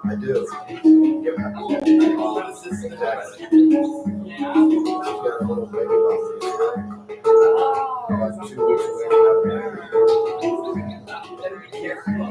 I do. Exactly. Got a little baby about 2 weeks away from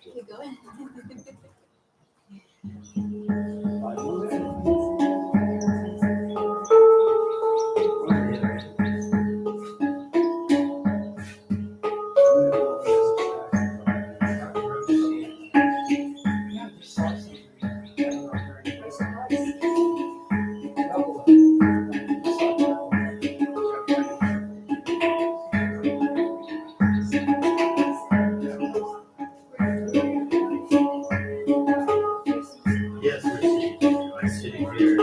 Keep going. Yes, I'm sitting here.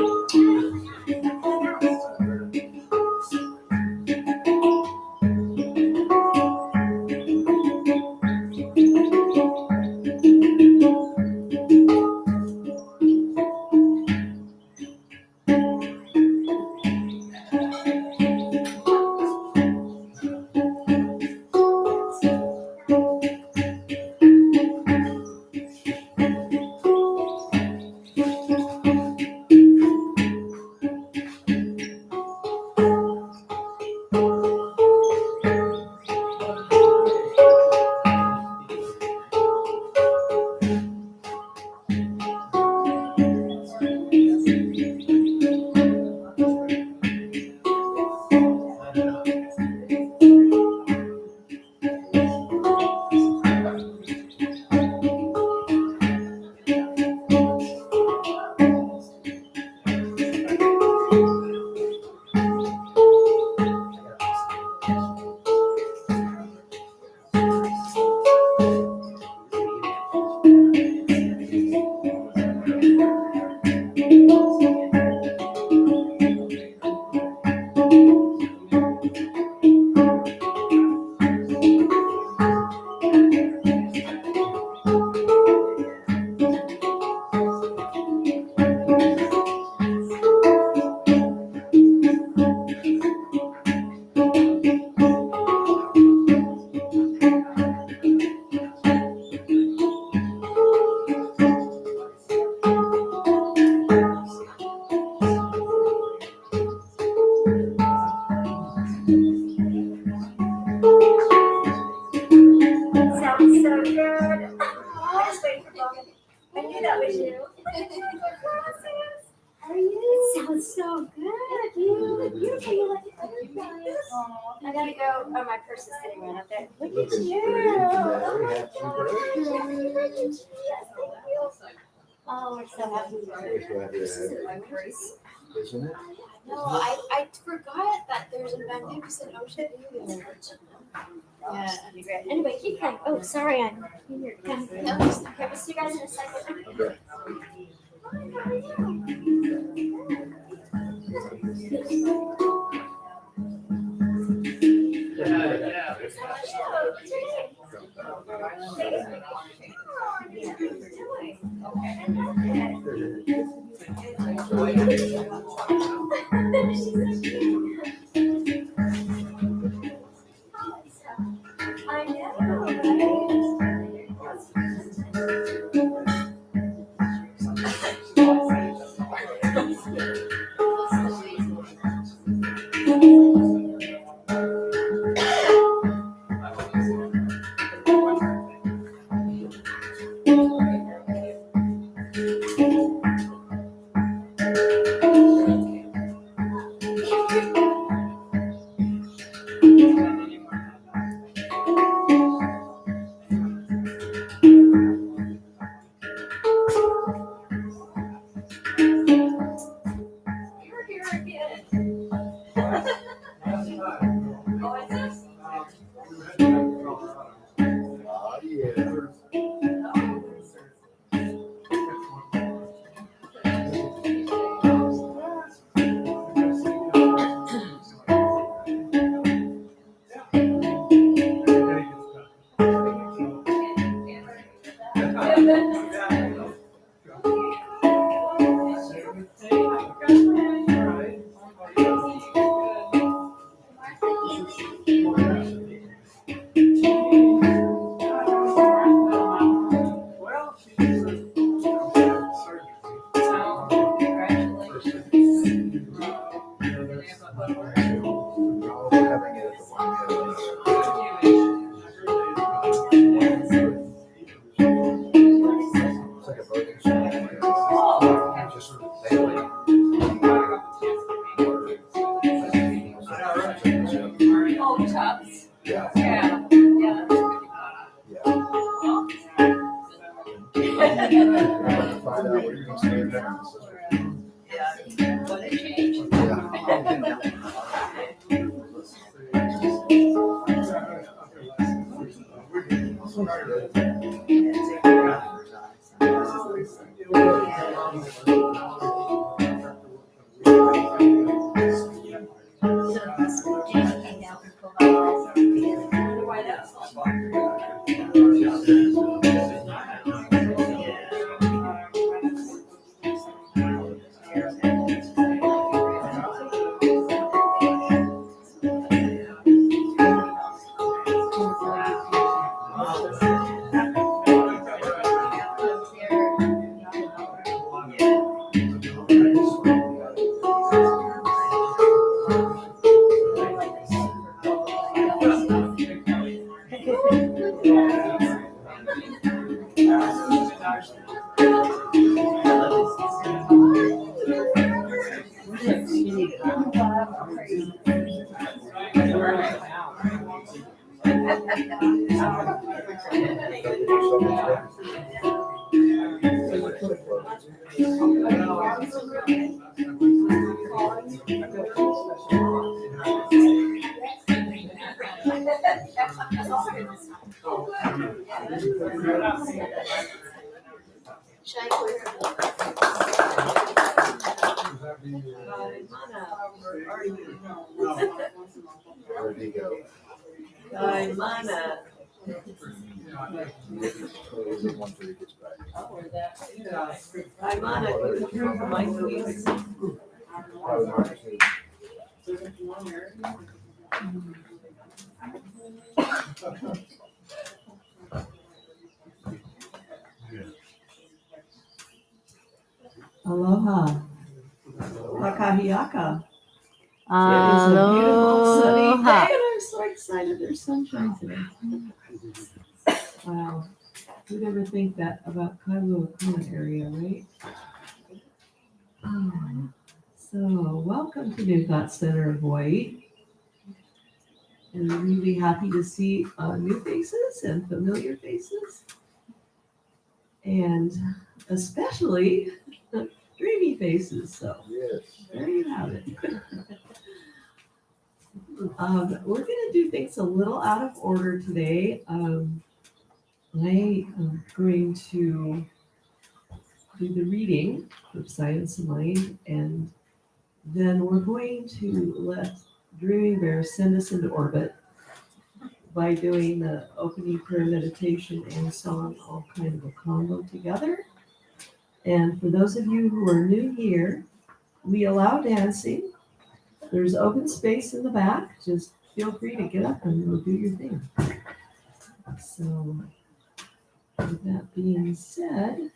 Sounds so good. I was waiting for Logan. I knew that was you. How are you? It sounds so good. You look beautiful. You like it. I gotta go. Oh, my purse is sitting right up there. Look at you. Oh my God. Happy birthday. Yes, thank you. Oh, we're so happy. This isn't my purse. Isn't it? No, I forgot that there's a magnificent ocean view. Yeah, that'd be great. Anyway, keep playing. Oh, sorry, I'm here. Okay, we'll see you guys in a second. Okay. I know, you're here again. Oh, is this? Yeah. Oh, Chubbs. Yeah. Yeah. Yeah. Find out what you're gonna say next. What a change. Where did he go? Mana. Once he gets back. Mana, my please. Probably not. Aloha. Wakahiaka. It is a beautiful sunny day, and I'm so excited there's sunshine today. Wow. Who'd ever think that about Kailua Kona area, right? So, welcome to New Thought Center of Hawaii. And I'm really happy to see new faces and familiar faces. And especially dreamy faces. So, Yes. there you have it. We're going to do things a little out of order today. I am going to do the reading of Science of Mind, and then we're going to let DreamingBear send us into orbit by doing the opening prayer meditation and song, all kind of a combo together. And for those of you who are new here, we allow dancing. There's open space in the back. Just feel free to get up and go do your thing. So, with that being said,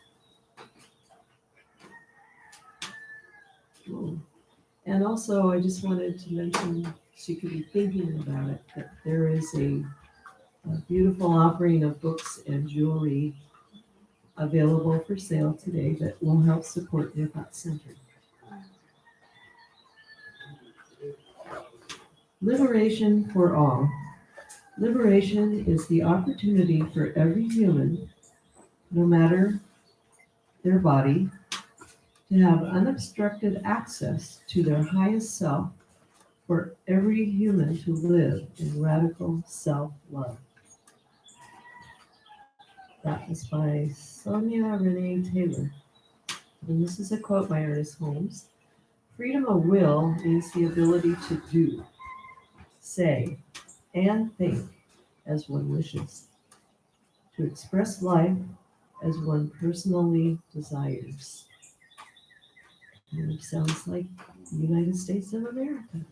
and also I just wanted to mention, so you could be thinking about it, that there is a beautiful offering of books and jewelry available for sale today that will help support the Thought Center. Liberation for all. Liberation is the opportunity for every human, no matter their body, to have unobstructed access to their highest self, for every human to live in radical self-love. That was by Sonia Renee Taylor. And this is a quote by Ernest Holmes. Freedom of will means the ability to do, say, and think as one wishes, to express life as one personally desires. And it sounds like the United States of America.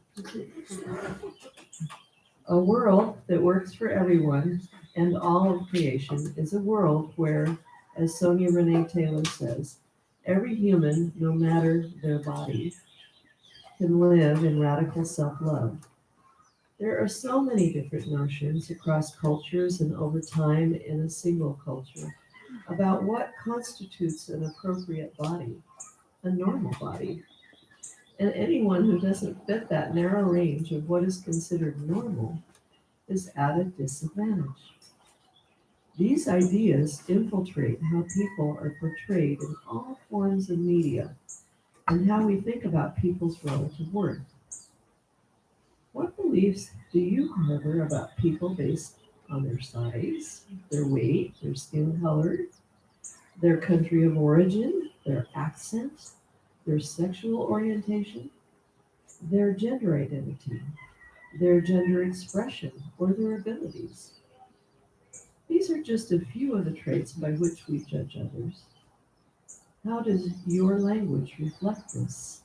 A world that works for everyone and all of creation is a world where, as Sonia Renee Taylor says, every human, no matter their body, can live in radical self-love. There are so many different notions across cultures and over time in a single culture about what constitutes an appropriate body, a normal body. And anyone who doesn't fit that narrow range of what is considered normal is at a disadvantage. These ideas infiltrate how people are portrayed in all forms of media and how we think about people's relative worth. What beliefs do you harbor about people based on their size, their weight, their skin color, their country of origin, their accent, their sexual orientation, their gender identity, their gender expression, or their abilities? These are just a few of the traits by which we judge others. How does your language reflect this?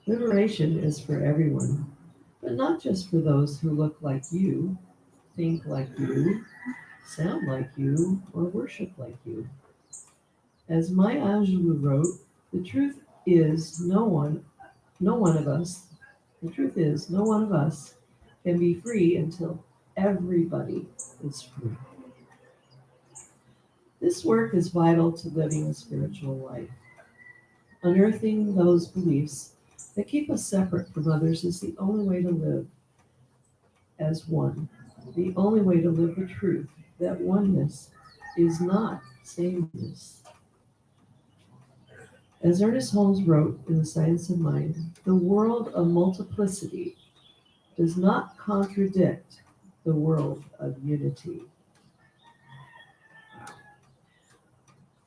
Liberation is for everyone, but not just for those who look like you, think like you, sound like you, or worship like you. As Maya Angelou wrote, the truth is no one of us can be free until everybody is free. This work is vital to living a spiritual life. Unearthing those beliefs that keep us separate from others is the only way to live as one, the only way to live the truth that oneness is not sameness. As Ernest Holmes wrote in The Science of Mind, the world of multiplicity does not contradict the world of unity.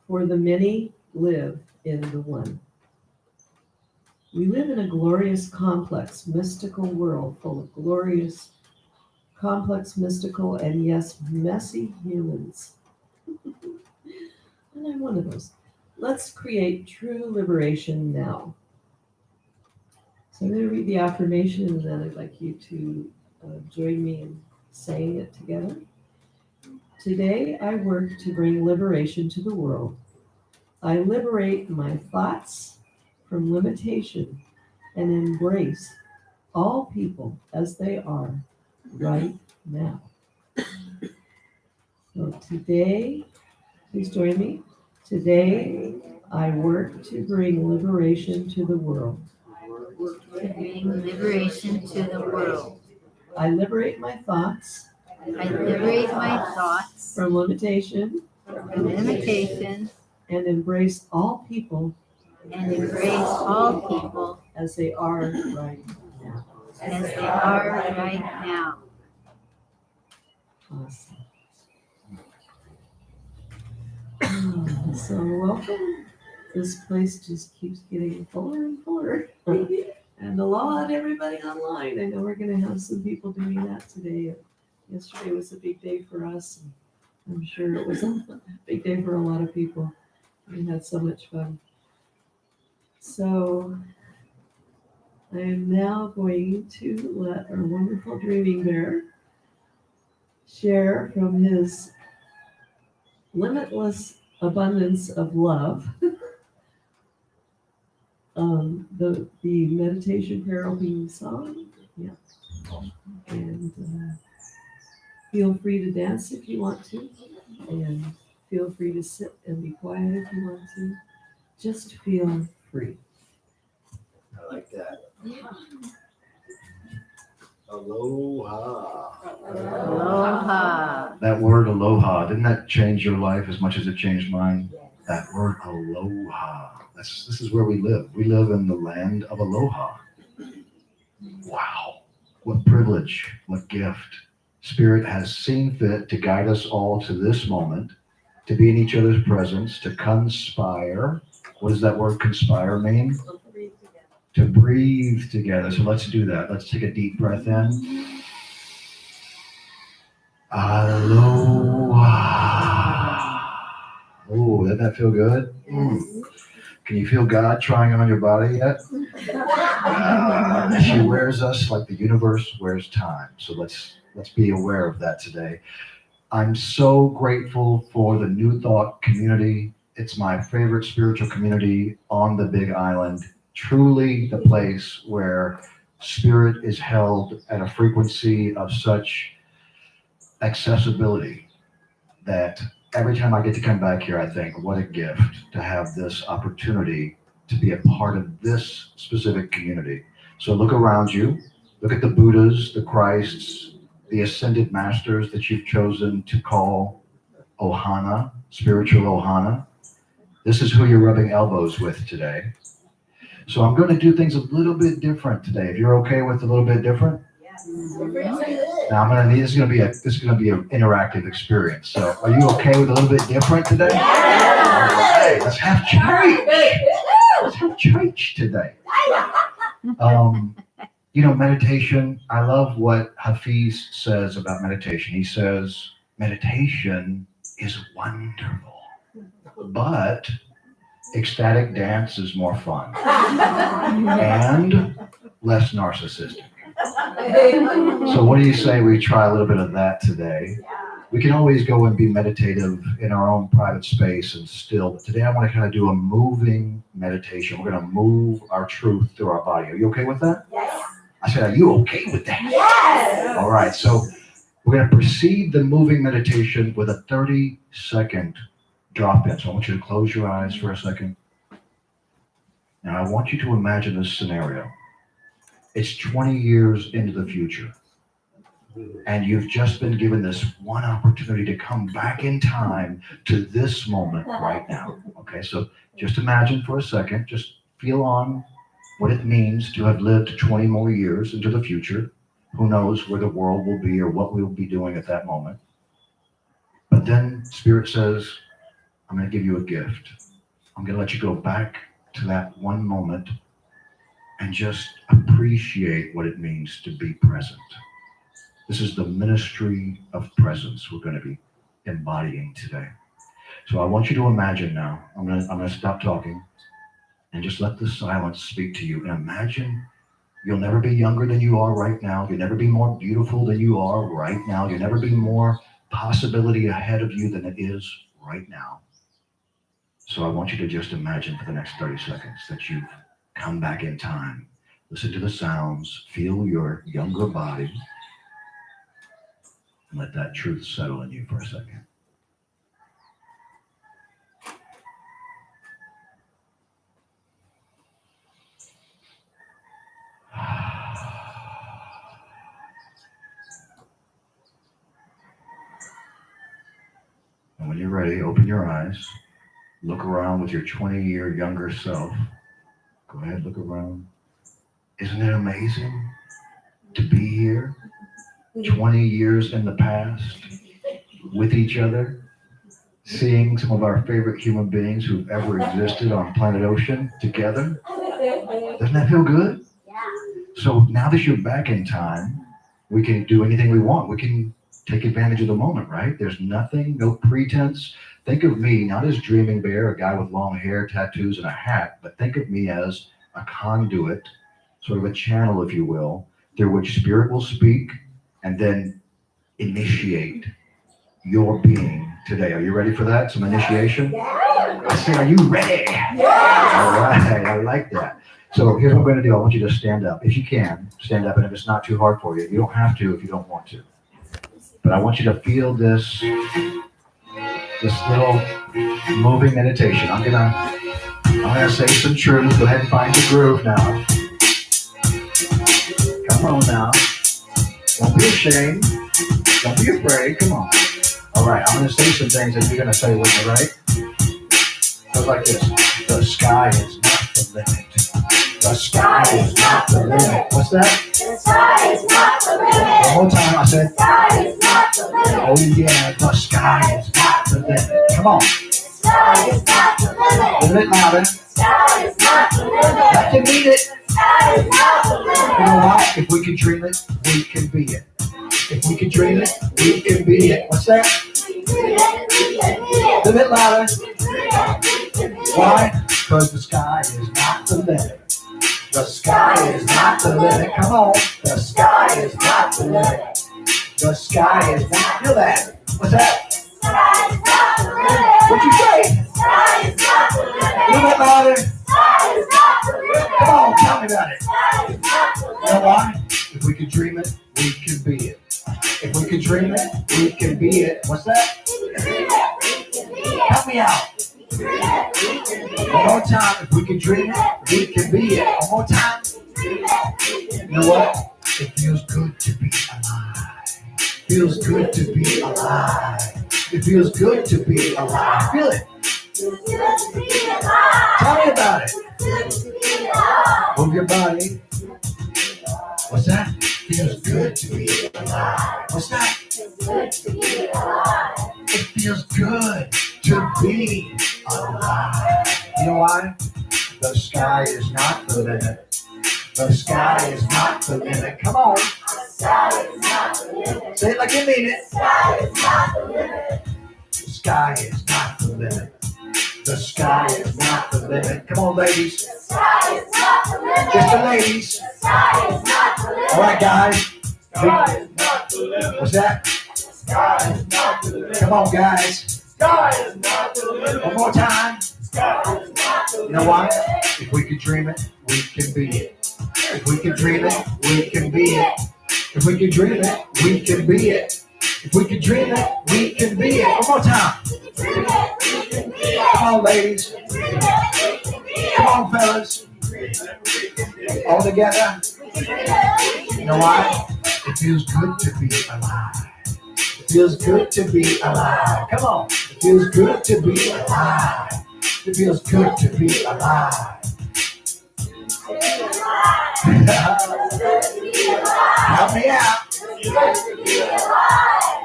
For the many live in the one. We live in a glorious, complex, mystical world full of glorious, complex, mystical, and yes, messy humans. And I'm one of those. Let's create true liberation now. So I'm going to read the affirmation, and then I'd like you to join me in saying it together. Today, I work to bring liberation to the world. I liberate my thoughts from limitation and embrace all people as they are right now. So today, please join me. Today, I work to bring liberation to the world. To bring liberation to the world. I liberate my thoughts I liberate my thoughts from limitation from limitation and embrace all people and embrace all people as they are right now. as they are right now. Awesome. So welcome. This place just keeps getting fuller and fuller. And a lot, everybody online. I know we're going to have some people doing that today. Yesterday was a big day for us. And I'm sure it was a big day for a lot of people. We had so much fun. So I am now going to let our wonderful Dreaming Bear share from his limitless abundance of love. The meditation prayer opening song. Yeah. And feel free to dance if you want to. And feel free to sit and be quiet if you want to. Just feel free. I like that. Aloha. Aloha. That word aloha, didn't that change your life as much as it changed mine? That word aloha. This is where we live. We live in the land of aloha. Wow. What privilege, what gift. Spirit has seen fit to guide us all to this moment, to be in each other's presence, to conspire. What does that word conspire mean? To breathe together. So let's do that. Let's take a deep breath in. Aloha. Oh, doesn't that feel good? Can you feel God trying on your body yet? She wears us like the universe wears time. So let's be aware of that today. I'm so grateful for the New Thought community. It's my favorite spiritual community on the Big Island. Truly the place where spirit is held at a frequency of such accessibility that every time I get to come back here, I think, what a gift to have this opportunity to be a part of this specific community. So look around you, look at the Buddhas, the Christs, the ascended masters that you've chosen to call Ohana, spiritual Ohana. This is who you're rubbing elbows with today. So I'm going to do things a little bit different today. If you're okay with a little bit different. Now I'm going to need, this is going to be an interactive experience. So are you okay with a little bit different today? Hey, let's have church. Let's have church today. Meditation, I love what Hafiz says about meditation. He says, meditation is wonderful, but ecstatic dance is more fun and less narcissistic. So what do you say we try a little bit of that today? We can always go and be meditative in our own private space and still, but today I want to kind of do a moving meditation. We're going to move our truth through our body. Are you okay with that? Yes. I said, are you okay with that? Yes. All right, so we're going to precede the moving meditation with a 30-second drop in. So I want you to close your eyes for a second. Now I want you to imagine this scenario. It's 20 years into the future, and you've just been given this one opportunity to come back in time to this moment right now. Okay, so just imagine for a second, just feel on what it means to have lived 20 more years into the future. Who knows where the world will be or what we'll be doing at that moment. But then Spirit says, I'm going to give you a gift. I'm going to let you go back to that one moment and just appreciate what it means to be present. This is the ministry of presence we're going to be embodying today. So I want you to imagine now, I'm going to stop talking and just let the silence speak to you. And imagine you'll never be younger than you are right now. You'll never be more beautiful than you are right now. You'll never be more possibility ahead of you than it is right now. So I want you to just imagine for the next 30 seconds that you've come back in time. Listen to the sounds, feel your younger body, and let that truth settle in you for a second. And when you're ready, open your eyes. Look around with your 20-year younger self. Go ahead, look around. Isn't it amazing to be here 20 years in the past with each other, seeing some of our favorite human beings who've ever existed on planet Ocean together? Doesn't that feel good? Yeah. So now that you're back in time, we can do anything we want. We can take advantage of the moment, right? There's nothing, no pretense. Think of me not as Dreaming Bear, a guy with long hair, tattoos, and a hat, but think of me as a conduit, sort of a channel, if you will, through which spirit will speak and then initiate your being today. Are you ready for that? Some initiation? I say, are you ready? All right, I like that. So here's what we're going to do. I want you to stand up. If you can, stand up. And if it's not too hard for you, you don't have to if you don't want to. But I want you to feel this little moving meditation. I'm gonna say some truth. Go ahead and find your groove now. Come on now. Don't be ashamed. Don't be afraid. Come on. All right, I'm gonna say some things and you're gonna say with me, right? Goes like this. The sky is not the limit. The sky is not the limit. What's that? The sky is not the limit. One more time, I said. The sky is not the limit. Oh yeah, the sky is not the limit. Come on. The sky is not the limit. A little bit louder. The sky is not the limit. That can mean it. The sky is not the limit. You know why? If we can dream it, we can be it. If we can dream it, we can be it. What's that? We dream it, we can be it. A little bit louder. We dream it, we can be it. Why? Because the sky is not the limit. The sky is not the limit. Come on. The sky is not the limit. The sky is not. Feel that? What's that? The sky is not the limit. What'd you say? The sky is not the A limit. little bit louder. The sky is not the limit. Come on, tell me about it. The sky is not the You know limit. why? If we can dream it, we can be it. If we can dream it, we can be it. What's that? We dream it, we can be it. Help me out. We dream it, we can be it. One more time. If we can dream it, we can be it. One more time. Dream it, we can be You know what? It feels good to be alive. Feels good to be alive. It feels good to be alive. Feel it. Feels good to be alive. Tell me about it. Good to be alive. Move your body. What's that? Feels good to be alive. What's that? Feels good to be alive. It feels good to be alive. You know why? The sky is not the limit. The sky is not the limit. Come on. The sky is not the limit. Say it like you mean it. The sky is not the limit. The sky is not the limit. The sky is not the limit. Come on, ladies. The sky is not the limit. Just the ladies. The sky is not the limit. All right, guys. Sky is not the limit. What's that? Sky is not the limit. Come on, guys. Sky is not the limit. One more time. Sky is not the You limit. know what? If we can dream it, we can be it. If we can dream it, we can be it. If we can dream it, we can be it. If we can dream it, we can be it. One more time. Dream it, we can be it. Come on, ladies. Dream it, we can be it. Come on, fellas. All together. Dream it, we can You know why? It feels good to be alive. It feels good to be alive. Come on. It feels good to be alive. It feels good to be alive. Help me out.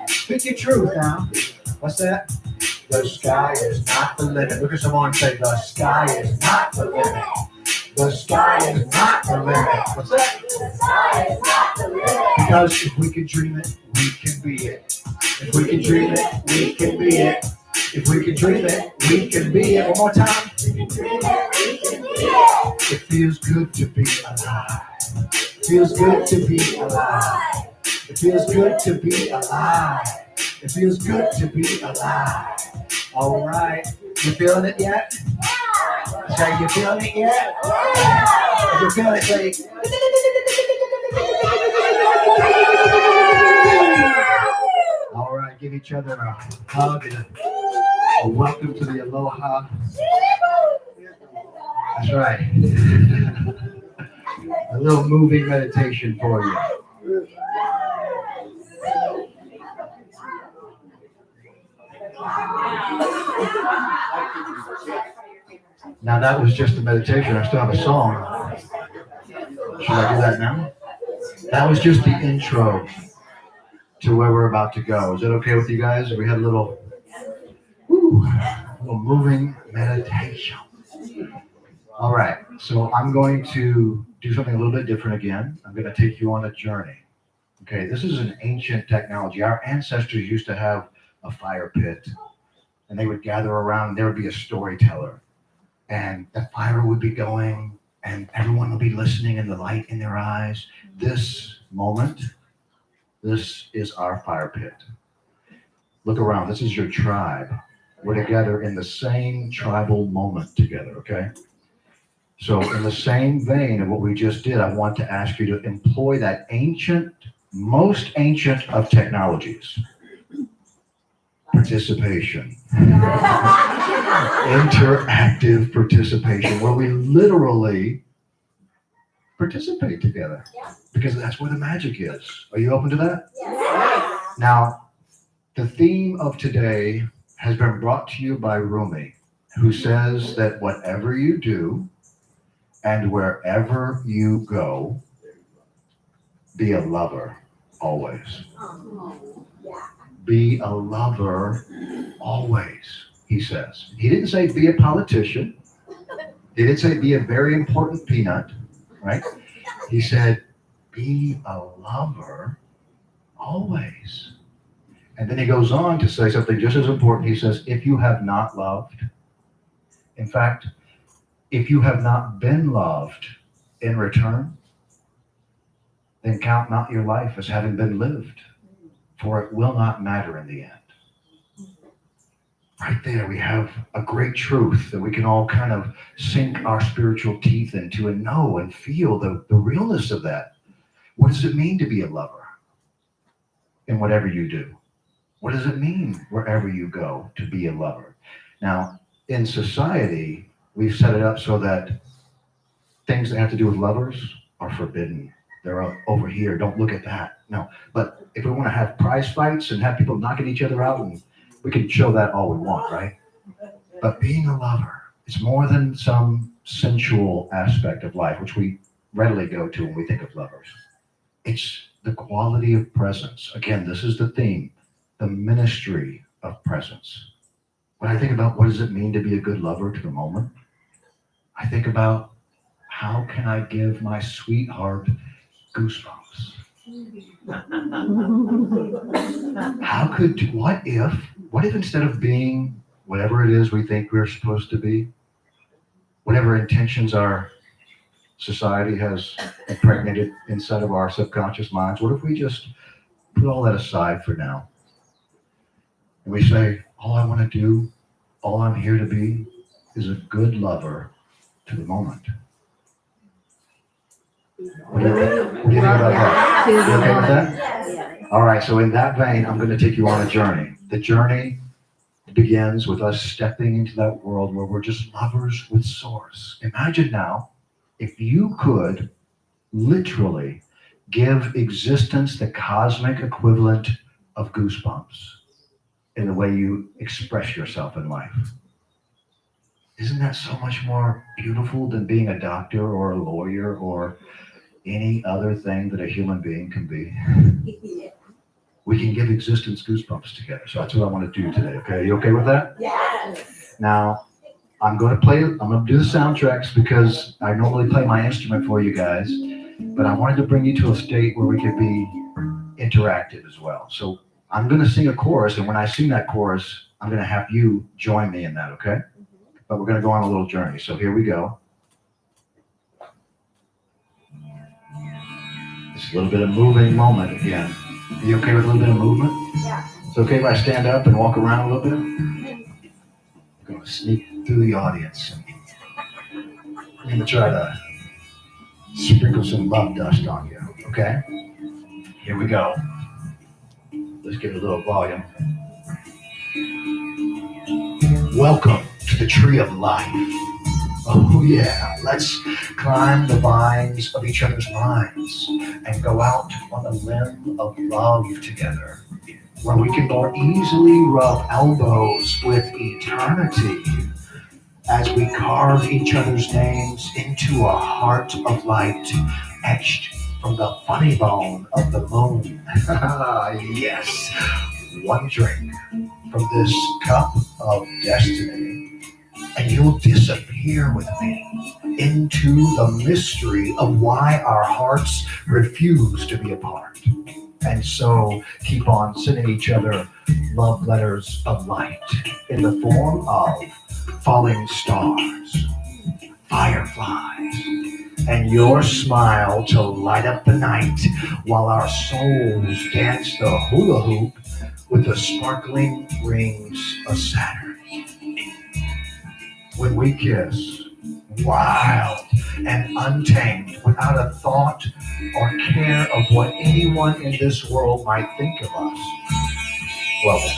Speak your truth now. What's that? The sky is not the limit. Look at someone and say, the sky is not the limit. The sky is not the limit. What's that? The sky is not the limit. Because if we can dream it, we can be it. If we can dream it, we can be it. If we can dream it, we can be it. One more time. Dream it, we can be it. It feels good to be alive. It feels good to be alive. It feels good to be alive. It feels good to be alive. All right. You feeling it yet? Say, you feeling it yet? If you're feeling it, say. All right. Give each other a hug and a welcome to the aloha. That's right. A little moving meditation for you. Now that was just a meditation. I still have a song. Should I do that now? That was just the intro to where we're about to go. Is that okay with you guys? We had a little moving meditation. All right. So I'm going to do something a little bit different again. I'm going to take you on a journey. Okay, this is an ancient technology. Our ancestors used to have a fire pit, and they would gather around. There would be a storyteller, and the fire would be going, and everyone would be listening, and the light in their eyes. This moment, this is our fire pit. Look around. This is your tribe. We're together in the same tribal moment together, okay? So in the same vein of what we just did, I want to ask you to employ that ancient, most ancient of technologies. Participation. Interactive participation, where we literally participate together. Because that's where the magic is. Are you open to that? Yes. Now, the theme of today has been brought to you by Rumi, who says that whatever you do and wherever you go, be a lover always. Be a lover always, he says. He didn't say be a politician. He didn't say be a very important peanut, right? He said be a lover always. And then he goes on to say something just as important. He says, if you have not loved, in fact, if you have not been loved in return, then count not your life as having been lived, for it will not matter in the end. Right there, we have a great truth that we can all kind of sink our spiritual teeth into and know and feel the realness of that. What does it mean to be a lover in whatever you do? What does it mean wherever you go to be a lover? Now, in society, we've set it up so that things that have to do with lovers are forbidden. They're over here. Don't look at that. No. But if we want to have prize fights and have people knocking each other out, and we can show that all we want, right? But being a lover, it's more than some sensual aspect of life, which we readily go to when we think of lovers. It's the quality of presence. Again, this is the theme. The ministry of presence. When I think about what does it mean to be a good lover to the moment, I think about how can I give my sweetheart goosebumps? What if instead of being whatever it is we think we're supposed to be, whatever intentions our society has impregnated inside of our subconscious minds, what if we just put all that aside for now? And we say, all I want to do, all I'm here to be, is a good lover to the moment. What do you think about that? You okay with that? Yes. All right, so in that vein, I'm going to take you on a journey. The journey begins with us stepping into that world where we're just lovers with source. Imagine now, if you could literally give existence the cosmic equivalent of goosebumps in the way you express yourself in life. Isn't that so much more beautiful than being a doctor or a lawyer or any other thing that a human being can be? We can give existence goosebumps together. So that's what I want to do today. Okay, are you okay with that? Yes. Now, I'm going to do the soundtracks because I normally play my instrument for you guys, but I wanted to bring you to a state where we could be interactive as well. So I'm going to sing a chorus, and when I sing that chorus, I'm going to have you join me in that, okay? But we're going to go on a little journey. So here we go. It's a little bit of moving moment again. Are you okay with a little bit of movement? Yeah. It's okay if I stand up and walk around a little bit? I'm going to sneak through the audience. I'm going to try to sprinkle some love dust on you, okay? Here we go. Let's give it a little volume. Welcome to the tree of life. Oh yeah, let's climb the vines of each other's minds and go out on the limb of love together, where we can more easily rub elbows with eternity as we carve each other's names into a heart of light etched from the funny bone of the moon. Yes, one drink from this cup of destiny, and you'll disappear with me into the mystery of why our hearts refuse to be apart. And so keep on sending each other love letters of light in the form of falling stars, fireflies, and your smile to light up the night while our souls dance the hula hoop with the sparkling rings of Saturn. When we kiss, wild and untamed, without a thought or care of what anyone in this world might think of us, well then,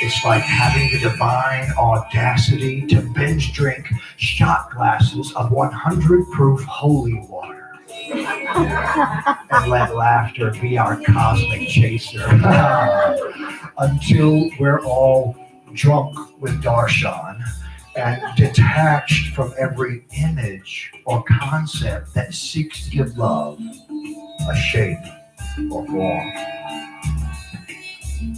it's like having the divine audacity to binge drink shot glasses of 100 proof holy water and let laughter be our cosmic chaser until we're all drunk with darshan and detached from every image or concept that seeks to give love a shape or form.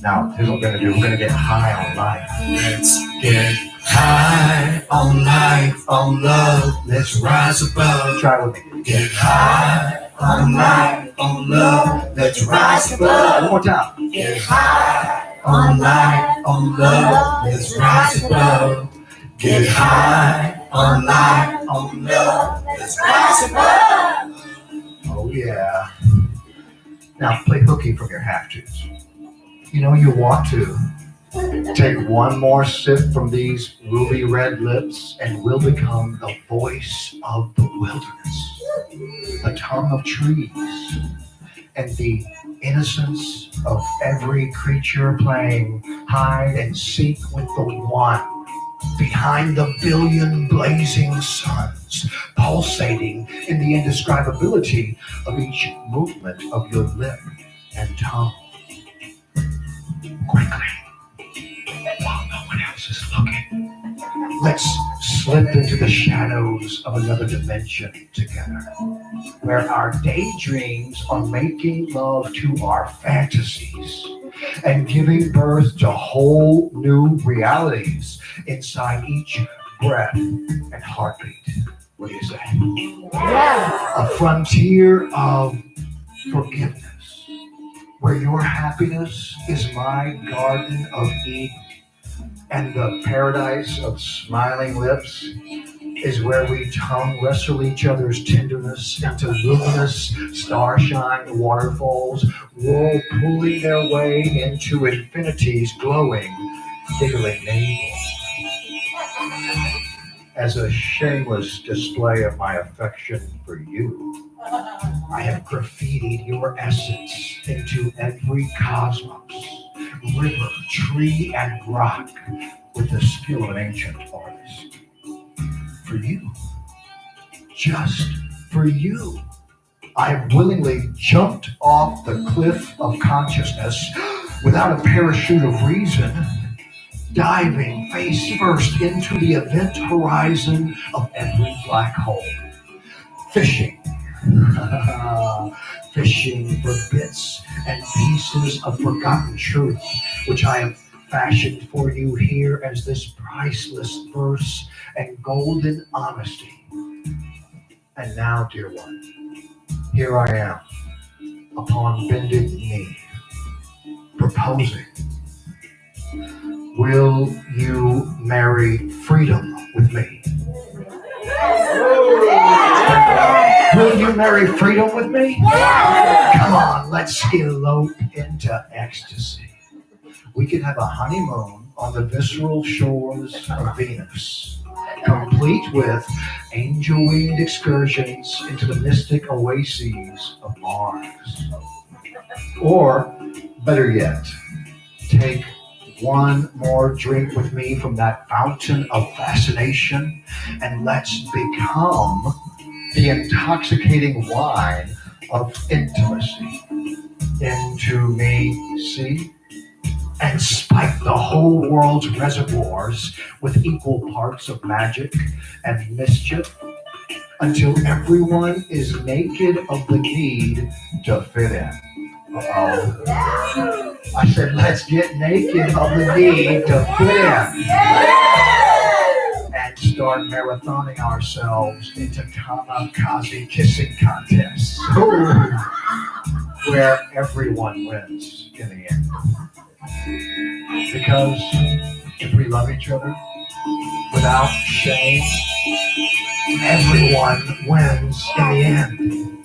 Now, here's what we're going to do. We're going to get high on life. Let's get high on life, on love. Let's rise above. Try with me. Get high on life, on love. Let's rise above. One more time. Get high on life, on love. Let's rise above. Get high on life, on love. Let's rise above. Oh, yeah. Now, play hooky from your half-tunes. You know you want to. Take one more sip from these ruby red lips and we'll become the voice of the wilderness, the tongue of trees, and the innocence of every creature playing hide and seek with the one behind the billion blazing suns, pulsating in the indescribability of each movement of your lip and tongue. Quickly, while no one else is looking, let's slip into the shadows of another dimension together, where our daydreams are making love to our fantasies and giving birth to whole new realities inside each breath and heartbeat. What do you say? Yeah. A frontier of forgiveness, where your happiness is my garden of Eden, and the paradise of smiling lips is where we tongue wrestle each other's tenderness into luminous starshine waterfalls, whirlpooling their way into infinity's glowing, giggling navel. As a shameless display of my affection for you, I have graffitied your essence into every cosmos, river, tree, and rock with the skill of an ancient artist. For you, just for you, I have willingly jumped off the cliff of consciousness without a parachute of reason, diving face first into the event horizon of every black hole, fishing. Fishing for bits and pieces of forgotten truth, which I have fashioned for you here as this priceless verse and golden honesty. And now, dear one, here I am, upon bended knee, proposing. Will you marry freedom with me? Will you marry freedom with me? Come on, let's elope into ecstasy. We could have a honeymoon on the visceral shores of Venus, complete with angel-winged excursions into the mystic oases of Mars. Or, better yet, take one more drink with me from that fountain of fascination, and let's become the intoxicating wine of intimacy. Into me, see? And spike the whole world's reservoirs with equal parts of magic and mischief until everyone is naked of the need to fit in. Uh-oh. I said, let's get naked of the need to fit in. And start marathoning ourselves into kamikaze kissing contests. Ooh. where everyone wins in the end. Because if we love each other without shame, everyone wins in the end.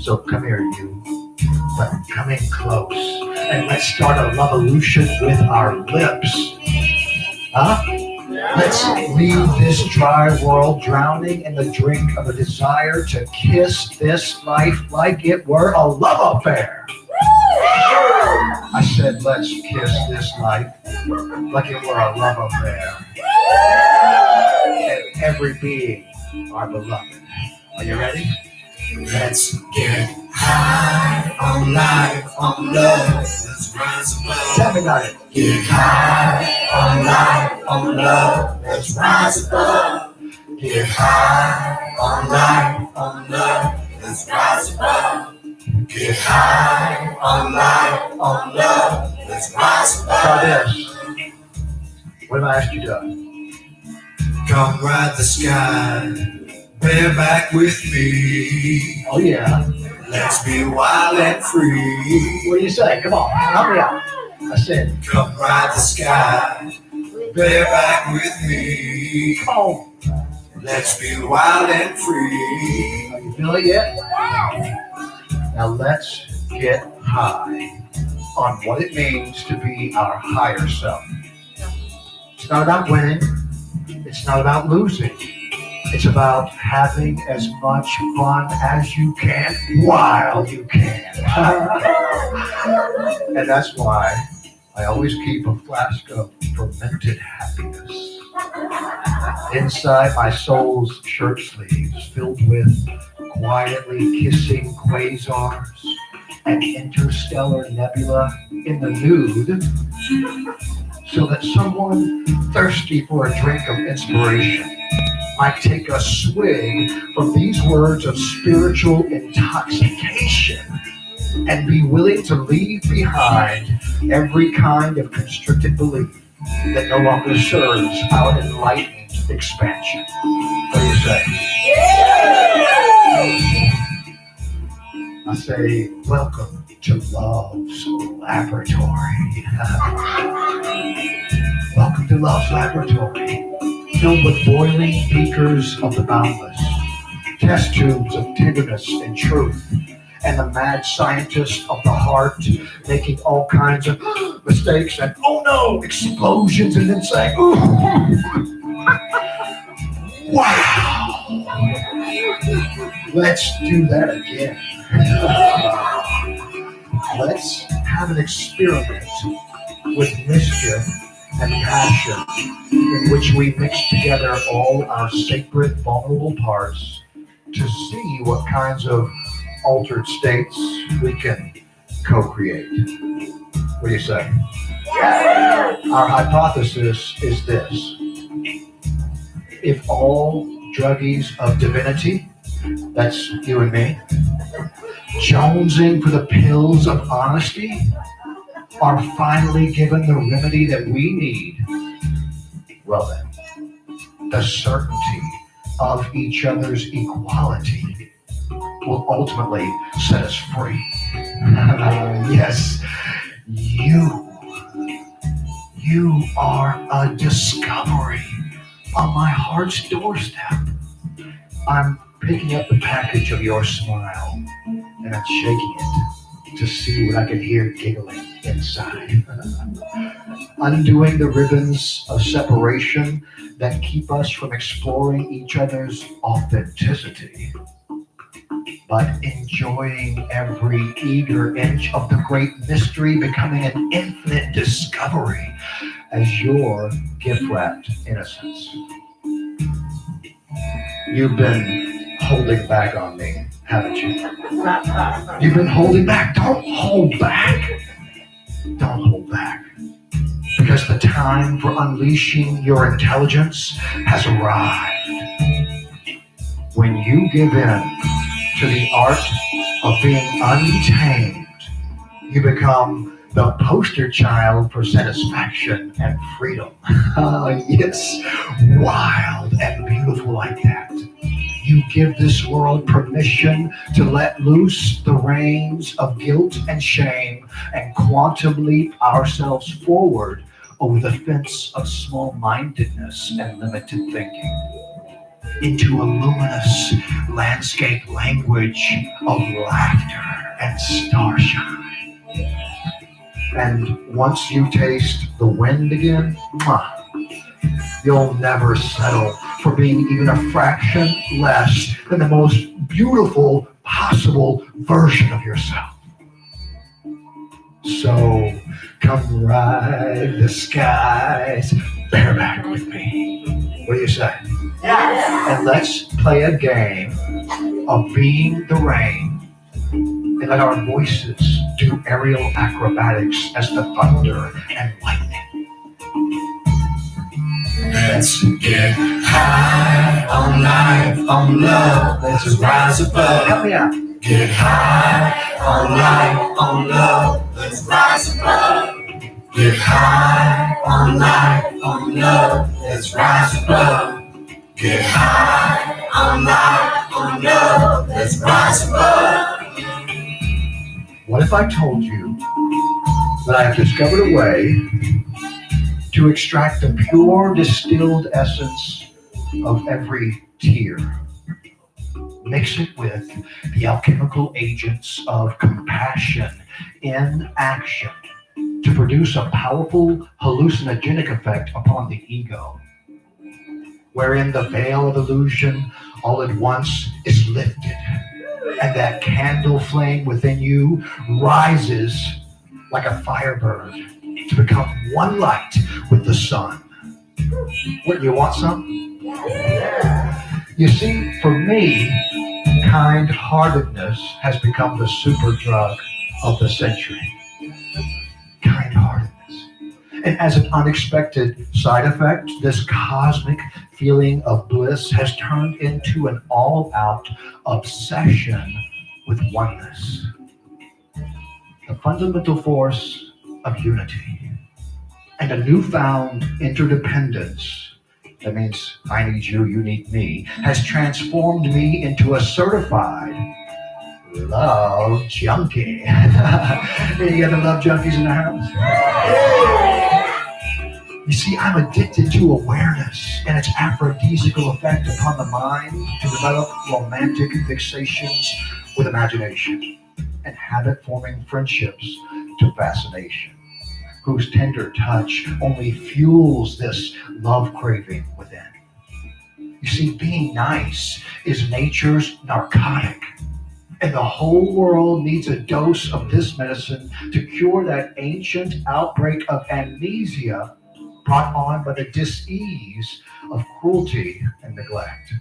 So come here, you. But come in close and let's start a revolution with our lips. Huh? Let's leave this dry world drowning in the drink of a desire to kiss this life like it were a love affair. I said, let's kiss this life like it were a love affair. And every being are beloved. Are you ready? Let's get high on life, on love. Let's rise above. Tell me about it. Get high on life, on love. Let's rise above. Get high on life, on love. Let's rise above. Get high on life, on love. Let's rise above. Try this. What have I asked you to do? Come ride the sky, bareback with me. Oh yeah. Let's be wild and free. What do you say? Come on, help me out. I said, Come ride the sky, bareback with me. come on. Let's be wild and free. Are you feeling it yet? Now let's get high on what it means to be our higher self. It's not about winning. It's not about losing. It's about having as much fun as you can while you can. And that's why I always keep a flask of fermented happiness inside my soul's shirt sleeves, filled with quietly kissing quasars and interstellar nebula in the nude, so that someone thirsty for a drink of inspiration might take a swig from these words of spiritual intoxication and be willing to leave behind every kind of constricted belief that no longer serves our enlightened expansion. What do you say? I say, welcome to Love's Laboratory. Welcome to Love's Laboratory, filled with boiling beakers of the boundless, test tubes of tenderness and truth, and the mad scientist of the heart making all kinds of mistakes and, oh no, explosions, and then saying, ooh, wow. Let's do that again. Let's have an experiment with mischief and passion in which we mix together all our sacred, vulnerable parts to see what kinds of altered states we can co-create. What do you say? Our hypothesis is this. If all druggies of divinity, that's you and me, jonesing for the pills of honesty, are finally given the remedy that we need, well then, the certainty of each other's equality will ultimately set us free. Yes, you are a discovery on my heart's doorstep. I'm picking up the package of your smile and I'm shaking it to see what I can hear giggling inside. Undoing the ribbons of separation that keep us from exploring each other's authenticity, but enjoying every eager inch of the great mystery, becoming an infinite discovery as your gift-wrapped innocence. You've been holding back on me, haven't you? You've been holding back. Don't hold back. Don't hold back. Because the time for unleashing your intelligence has arrived. When you give in to the art of being untamed, you become the poster child for satisfaction and freedom. Yes, wild and beautiful like that. you give this world permission to let loose the reins of guilt and shame and quantum leap ourselves forward over the fence of small-mindedness and limited thinking into a luminous landscape language of laughter and starshine. And once you taste the wind again, you'll never settle for being even a fraction less than the most beautiful possible version of yourself. So come ride the skies bareback with me. What do you say? Yes. And let's play a game of being the rain and let our voices do aerial acrobatics as the thunder and lightning. Let's get high on life, on love. Let's rise above. Help me out. Get high on life, on love. Let's rise above. Get high on life, on love. Let's rise above. Get high on life, on love. Let's rise above. What if I told you that I have discovered a way to extract the pure distilled essence of every tear, mix it with the alchemical agents of compassion in action to produce a powerful hallucinogenic effect upon the ego, wherein the veil of illusion all at once is lifted and that candle flame within you rises like a firebird to become one light with the sun. What, you want some? You see, for me, kind-heartedness has become the super drug of the century. Kind-heartedness. And as an unexpected side effect, this cosmic feeling of bliss has turned into an all-out obsession with oneness. The fundamental force of unity and a newfound interdependence, that means I need you, you need me, has transformed me into a certified love junkie. Any other love junkies in the house? You see, I'm addicted to awareness and its aphrodisiacal effect upon the mind to develop romantic fixations with imagination and habit-forming friendships to fascination, whose tender touch only fuels this love craving within. You see, being nice is nature's narcotic, and the whole world needs a dose of this medicine to cure that ancient outbreak of amnesia brought on by the dis-ease of cruelty and neglect.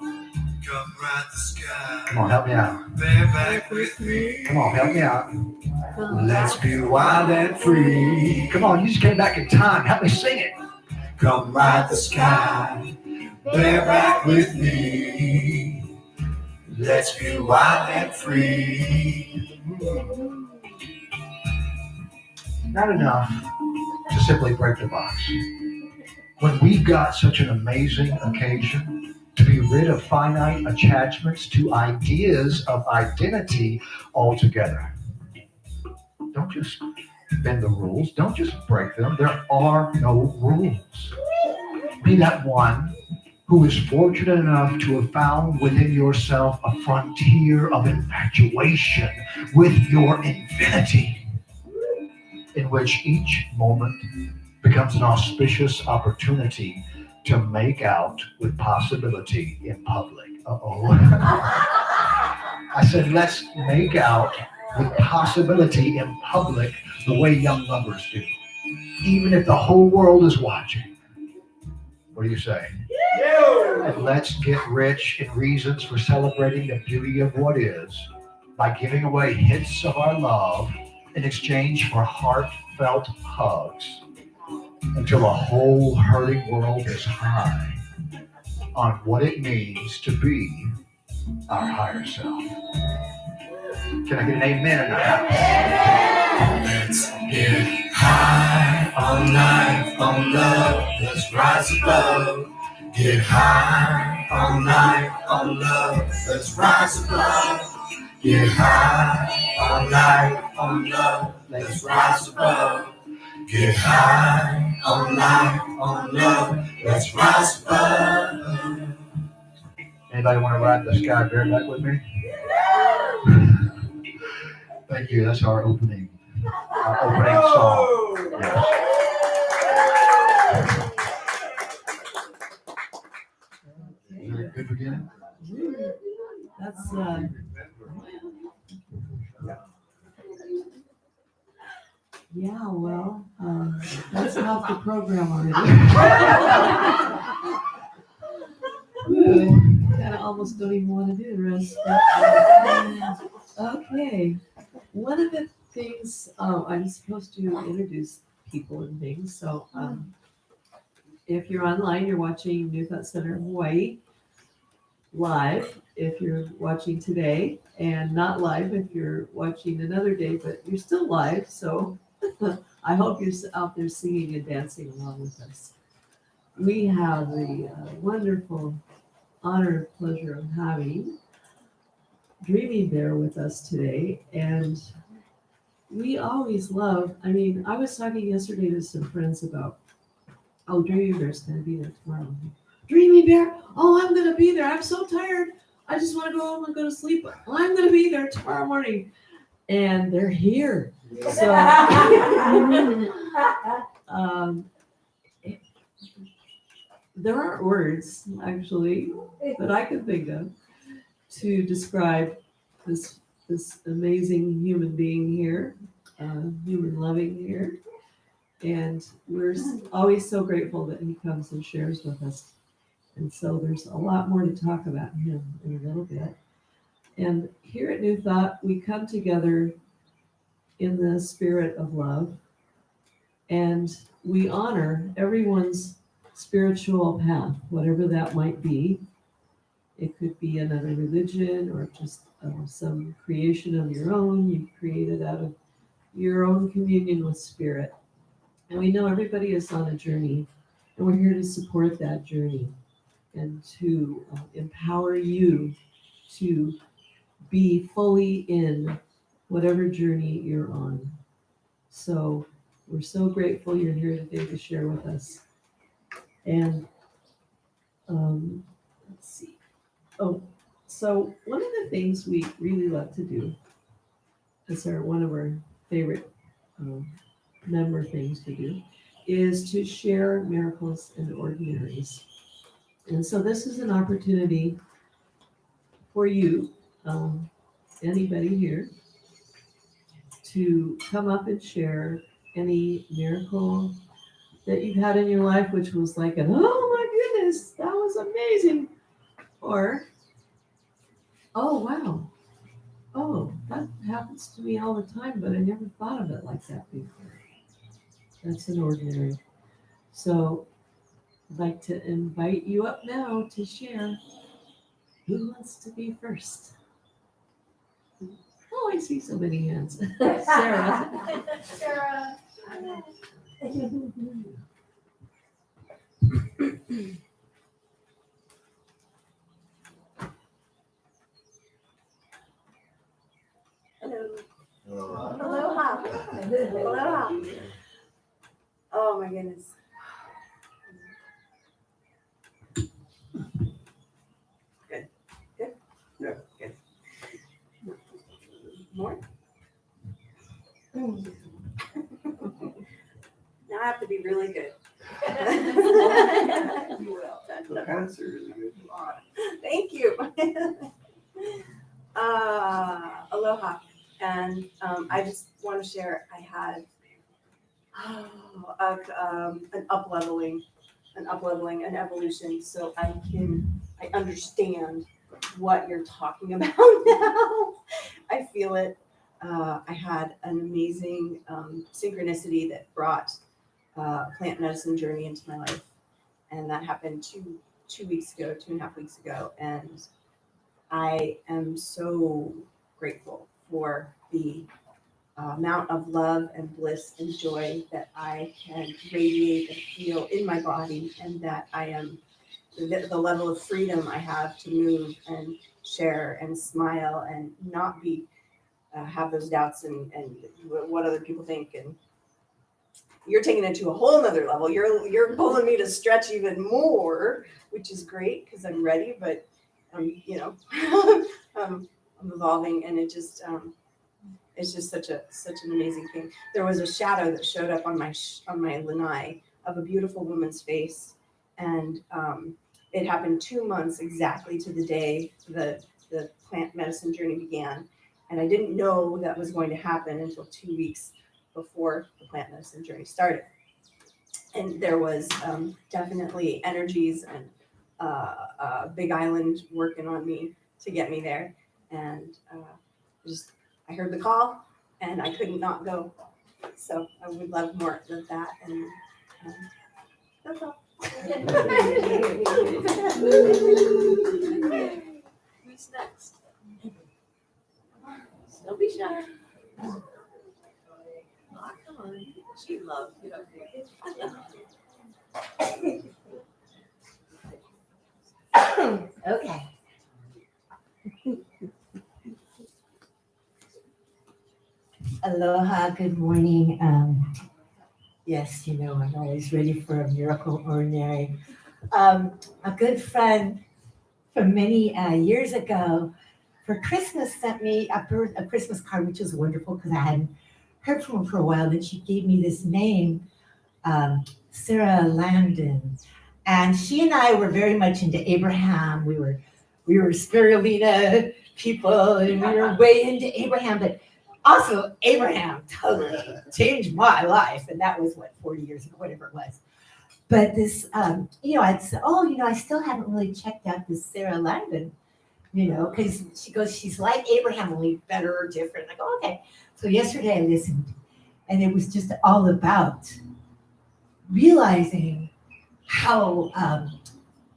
Come ride the sky. Come on, help me out. Bareback with me. Come on, help me out. Let's be wild and free. Come on, you just came back in time. Help me sing it. Come ride the sky. Bareback with me. Let's be wild and free. Not enough to simply break the box. When we've got such an amazing occasion to be rid of finite attachments to ideas of identity altogether. Don't just bend the rules. Don't just break them. There are no rules. Be that one who is fortunate enough to have found within yourself a frontier of infatuation with your infinity, in which each moment becomes an auspicious opportunity to make out with possibility in public. Uh-oh. I said, let's make out with possibility in public the way young lovers do, even if the whole world is watching. What do you say? And let's get rich in reasons for celebrating the beauty of what is by giving away hints of our love in exchange for heartfelt hugs until a whole hurting world is high on what it means to be our higher self. Can I get an amen in the house? Let's get high on life, on love. Let's rise above. Get high on life, on love, let's rise above. Get high on life, on love, let's rise above. Get high on life, on love, let's rise above. Anybody want to ride the Sky Bareback with me? Thank you. That's our opening song. Yes. Is that a good beginning? That's yeah. Well, that's half the program already. Kind of almost don't even want to do the rest. But, okay. One of the things I'm supposed to introduce people and things. So if you're online, you're watching New Thought Center Hawaii live. If you're watching today, and not live if you're watching another day, but you're still live. So I hope you're out there singing and dancing along with us. We have the wonderful honor and pleasure of having DreamingBear with us today, and we always love. I mean, I was talking yesterday to some friends about, oh, DreamingBear's going to be there tomorrow. DreamingBear, oh, I'm going to be there. I'm so tired. I just want to go home and go to sleep. Well, I'm going to be there tomorrow morning, and they're here. So. There aren't words, actually, that I can think of to describe this amazing human being here, human loving here. And we're always so grateful that he comes and shares with us. And so there's a lot more to talk about him in a little bit. And here at New Thought, we come together in the spirit of love, and we honor everyone's spiritual path, whatever that might be. It could be another religion or just some creation of your own you've created out of your own communion with spirit. And we know everybody is on a journey, and we're here to support that journey and to empower you to be fully in whatever journey you're on. So we're so grateful you're here today to share with us. And let's see. Oh, so one of the things we really love to do, is one of our favorite member things to do, is to share miracles and ordinaries. And so this is an opportunity for you, anybody here, to come up and share any miracle that you've had in your life, which was like oh my goodness, that was amazing. Or, oh wow, oh, that happens to me all the time, but I never thought of it like that before. That's an ordinary. So I'd like to invite you up now to share. Who wants to be first? Oh, I see so many hands. Sarah. Sarah. Hello. Aloha. Aloha. Oh my goodness. Good. Good. Yeah. Good. More? Now I have to be really good. You will. The pants are really good. Thank you. Aloha. And I just want to share, I had an up-leveling, an evolution, so I understand what you're talking about now. I feel it. I had an amazing synchronicity that brought plant medicine journey into my life. And that happened 2.5 weeks ago. And I am so grateful for the amount of love and bliss and joy that I can radiate and feel in my body, and that I am the level of freedom I have to move and share and smile and not be have those doubts and what other people think. And you're taking it to a whole nother level. You're pulling me to stretch even more, which is great because I'm ready, but you know, I'm evolving, and it's just such an amazing thing. There was a shadow that showed up on my lanai of a beautiful woman's face, and it happened 2 months exactly to the day the plant medicine journey began, and I didn't know that was going to happen until 2 weeks before the plant medicine journey started. And there was definitely energies and Big Island working on me to get me there, and I heard the call, and I couldn't not go. So I would love more of that, and that's all. Who's next? Don't be shy. Oh, come on. She loves you. Okay. Aloha, good morning. Yes, you know, I'm always ready for a miracle ordinary. A good friend from many years ago for Christmas sent me a Christmas card, which was wonderful because I hadn't heard from her for a while. Then she gave me this name, Sarah Landon. And she and I were very much into Abraham. We were spirulina people, and we were way into Abraham, but also Abraham totally changed my life. And that was 40 years ago, whatever it was. But this, I'd say, I still haven't really checked out this Sarah Landon, because she goes, she's like Abraham, only better or different. I go, okay. So yesterday I listened, and it was just all about realizing how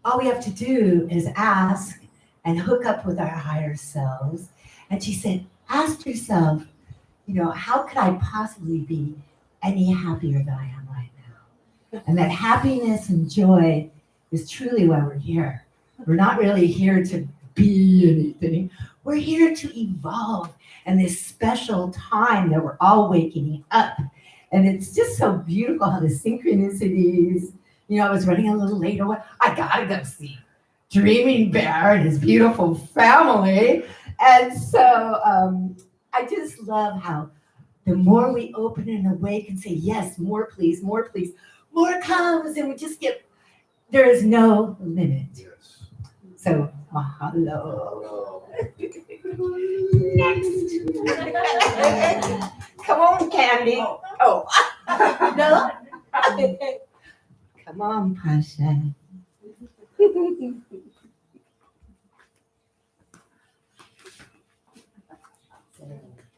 all we have to do is ask and hook up with our higher selves. And she said, ask yourself, how could I possibly be any happier than I am right now? And that happiness and joy is truly why we're here. We're not really here to be anything. We're here to evolve in this special time that we're all waking up. And it's just so beautiful how the synchronicities, I was running a little late, I gotta go see DreamingBear and his beautiful family. And so I just love how the more we open and awake and say, yes, more please, more comes, and we just there is no limit. Yes. So, mahalo. Next. Come on, Candy. Oh. No? Come on, Pasha.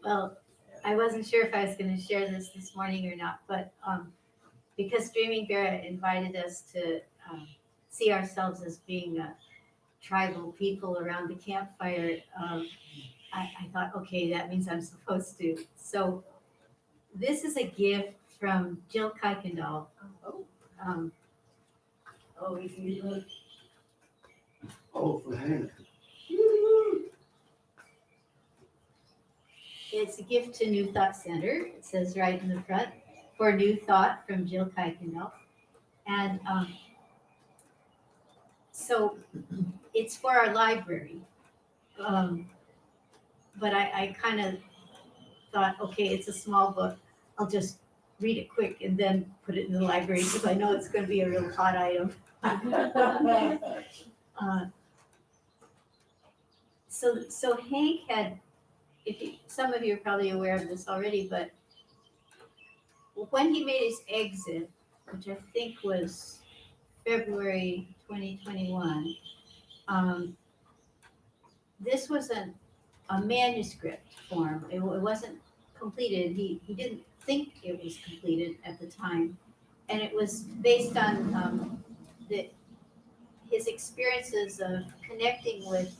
Well, I wasn't sure if I was going to share this morning or not, but because DreamingBear invited us to see ourselves as being tribal people around the campfire, I thought, okay, that means I'm supposed to. So this is a gift from Jill Kuykendall. If you look. Oh, for Hannah. It's a gift to New Thought Center. It says right in the front, for New Thought from Jill Kuykendall. And so it's for our library. But I kind of thought, okay, it's a small book. I'll just read it quick and then put it in the library because I know it's going to be a real hot item. So Hank had, some of you are probably aware of this already, but when he made his exit, which I think was February 2021, this was a manuscript form. It wasn't completed. He didn't think it was completed at the time, and it was based on his experiences of connecting with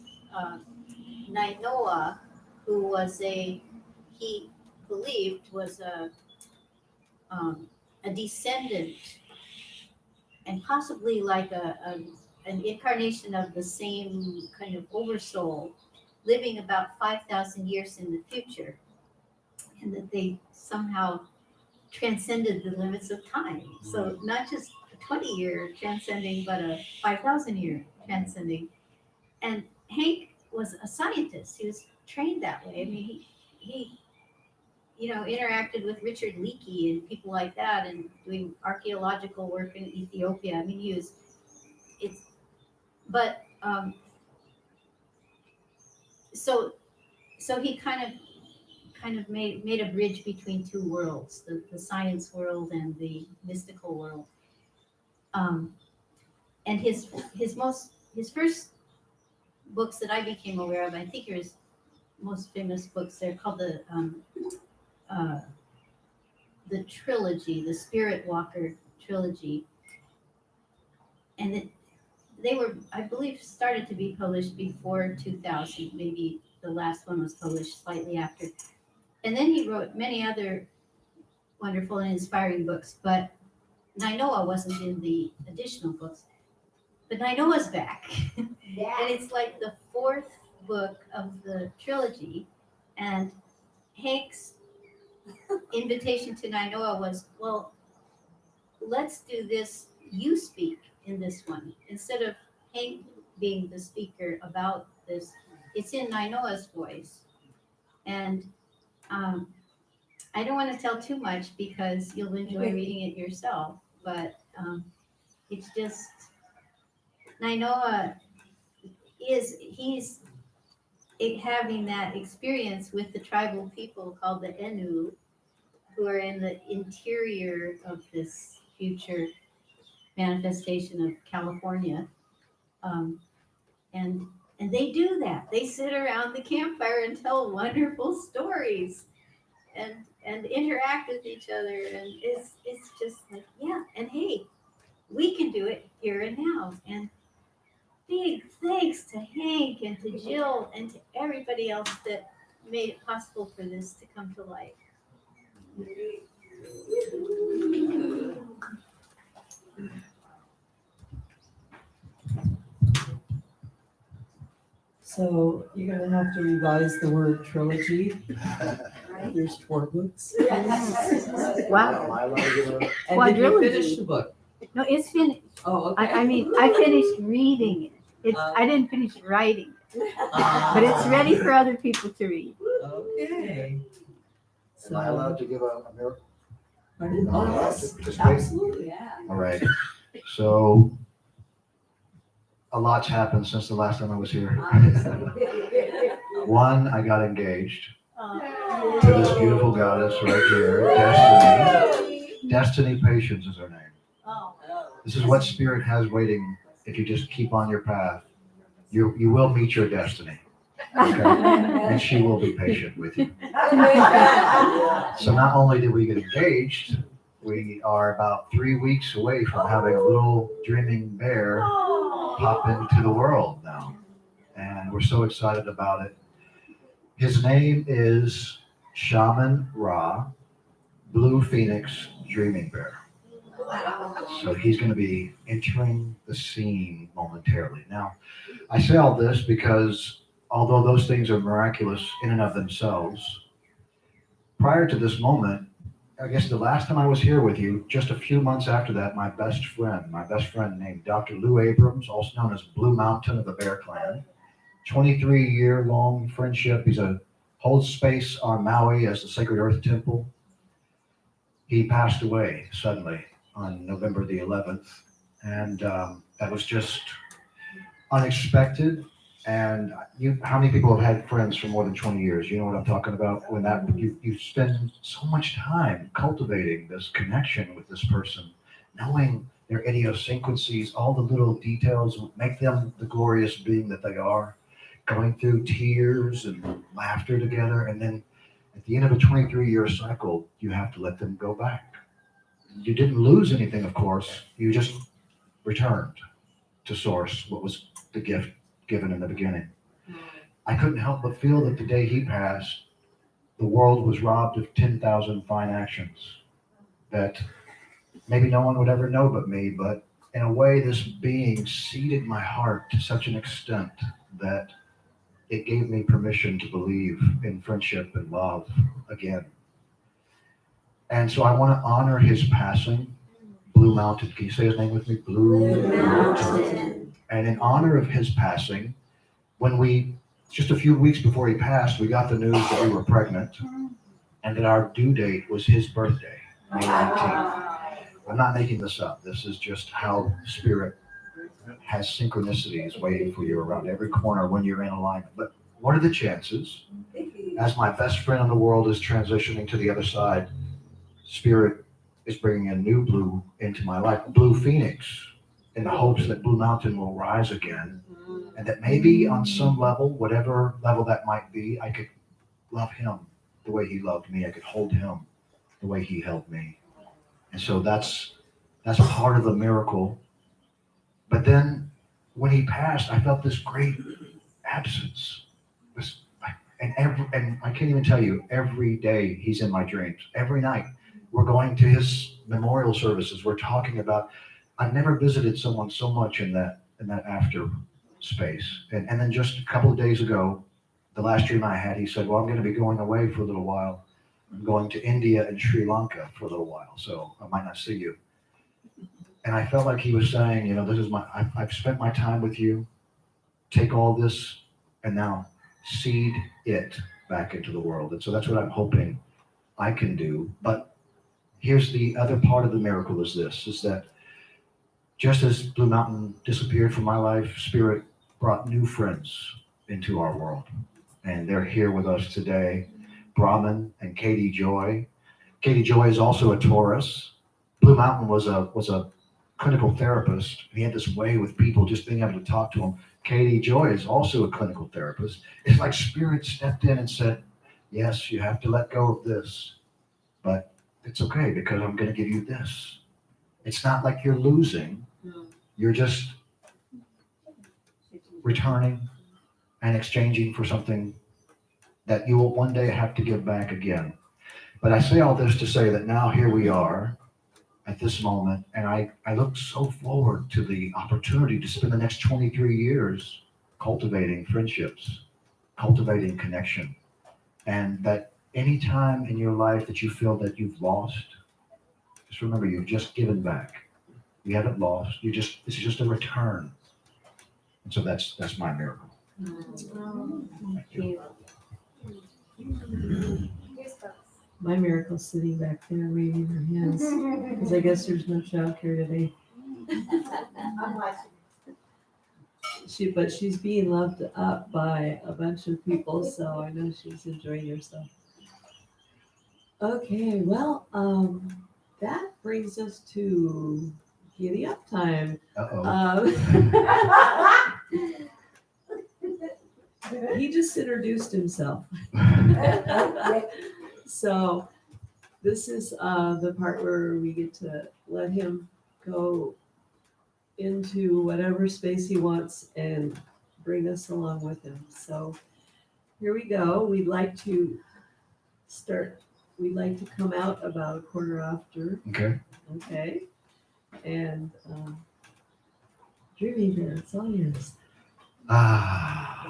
Nainoa, who was he believed was a descendant and possibly like a an incarnation of the same kind of oversoul living about 5,000 years in the future, and that they somehow transcended the limits of time. So not just a 20-year transcending, but a 5,000 year transcending. And Hank was a scientist. He was trained that way. I mean, he interacted with Richard Leakey and people like that, and doing archaeological work in Ethiopia. I mean, but so he kind of made a bridge between two worlds, the science world and the mystical world. And his first books that I became aware of, I think his most famous books, they're called the trilogy, the Spirit Walker trilogy. And they were, I believe, started to be published before 2000. Maybe the last one was published slightly after. And then he wrote many other wonderful and inspiring books, but Nainoa wasn't in the additional books. But Nainoa's back. Yeah. And it's like the fourth book of the trilogy. And Hank's invitation to Nainoa was, well, let's do this, you speak in this one. Instead of Hank being the speaker about this, it's in Nainoa's voice. And I don't want to tell too much because you'll enjoy reading it yourself, but it's just, Nainoa he's having that experience with the tribal people called the Enu, who are in the interior of this future manifestation of California. And they do that. They sit around the campfire and tell wonderful stories and interact with each other. And it's just like, yeah, and hey, we can do it here and now. And big thanks to Hank and to Jill and to everybody else that made it possible for this to come to life. So you're gonna have to revise the word trilogy. There's 4 books. Wow. And did you Quadrilogy. finish the book? No, it's finished. Oh, okay. I mean, I finished reading it. I didn't finish writing it, but it's ready for other people to read. Okay. Am I allowed to give a miracle? Pardon? Am I Oh, allowed yes, to participate? absolutely. Yeah. All right. So a lot's happened since the last time I was here. One, I got engaged to this beautiful goddess right here, Destiny. Destiny Patience is her name. Oh. This is what Spirit has waiting if you just keep on your path. You will meet your destiny. Okay? And she will be patient with you. So not only did we get engaged, we are about 3 weeks away from having a little dreaming bear pop into the world now. And we're so excited about it. His name is Shaman Ra, Blue Phoenix Dreaming Bear. So he's going to be entering the scene momentarily. Now, I say all this because although those things are miraculous in and of themselves, prior to this moment, I guess the last time I was here with you, just a few months after that, my best friend named Dr. Lou Abrams, also known as Blue Mountain of the Bear Clan, 23-year-long friendship. Holds space on Maui as the Sacred Earth Temple. He passed away suddenly on November the 11th, and that was just unexpected. And how many people have had friends for more than 20 years? You know what I'm talking about? When you spend so much time cultivating this connection with this person, knowing their idiosyncrasies, all the little details make them the glorious being that they are, going through tears and laughter together, and then at the end of a 23-year cycle, you have to let them go back. You didn't lose anything, of course. You just returned to source, what was the gift given in the beginning. I couldn't help but feel that the day he passed, the world was robbed of 10,000 fine actions that maybe no one would ever know but me, but in a way, this being seeded my heart to such an extent that it gave me permission to believe in friendship and love again. And so I want to honor his passing, Blue Mountain. Can you say his name with me? Blue Mountain. And in honor of his passing, just a few weeks before he passed, we got the news that we were pregnant and that our due date was his birthday, May 19th. I'm not making this up. This is just how Spirit has synchronicities waiting for you around every corner when you're in alignment. But what are the chances, as my best friend in the world is transitioning to the other side, Spirit is bringing a new Blue into my life, Blue Phoenix, in the hopes that Blue Mountain will rise again, and that maybe on some level, whatever level that might be, I could love him the way he loved me. I could hold him the way he held me. And so that's part of the miracle. But then when he passed, I felt this great absence. And I can't even tell you, every day he's in my dreams. Every night we're going to his memorial services. We're talking about, I've never visited someone so much in that after space. And then just a couple of days ago, the last dream I had, he said, well, I'm going to be going away for a little while. I'm going to India and Sri Lanka for a little while, so I might not see you. And I felt like he was saying, this is I've spent my time with you. Take all this and now seed it back into the world. And so that's what I'm hoping I can do. But here's the other part of the miracle is that just as Blue Mountain disappeared from my life, Spirit brought new friends into our world. And they're here with us today. Brahman and Katie Joy. Katie Joy is also a Taurus. Blue Mountain was a clinical therapist. He had this way with people, just being able to talk to them. Katie Joy is also a clinical therapist. It's like Spirit stepped in and said, yes, you have to let go of this, but it's okay because I'm going to give you this. It's not like you're losing. You're just returning and exchanging for something that you will one day have to give back again. But I say all this to say that now here we are at this moment, and I look so forward to the opportunity to spend the next 23 years cultivating friendships, cultivating connection, and that any time in your life that you feel that you've lost, just remember you've just given back. You haven't lost. This is just a return. And so that's my miracle. Thank you. My miracle's sitting back there waving her hands, because I guess there's no childcare today. But she's being loved up by a bunch of people, so I know she's enjoying herself. Okay, well, that brings us to giddy up time. He just introduced himself. So this is the part where we get to let him go into whatever space he wants and bring us along with him. So here we go. We'd like to come out about a quarter after. Okay. And DreamingBear, it's all yours.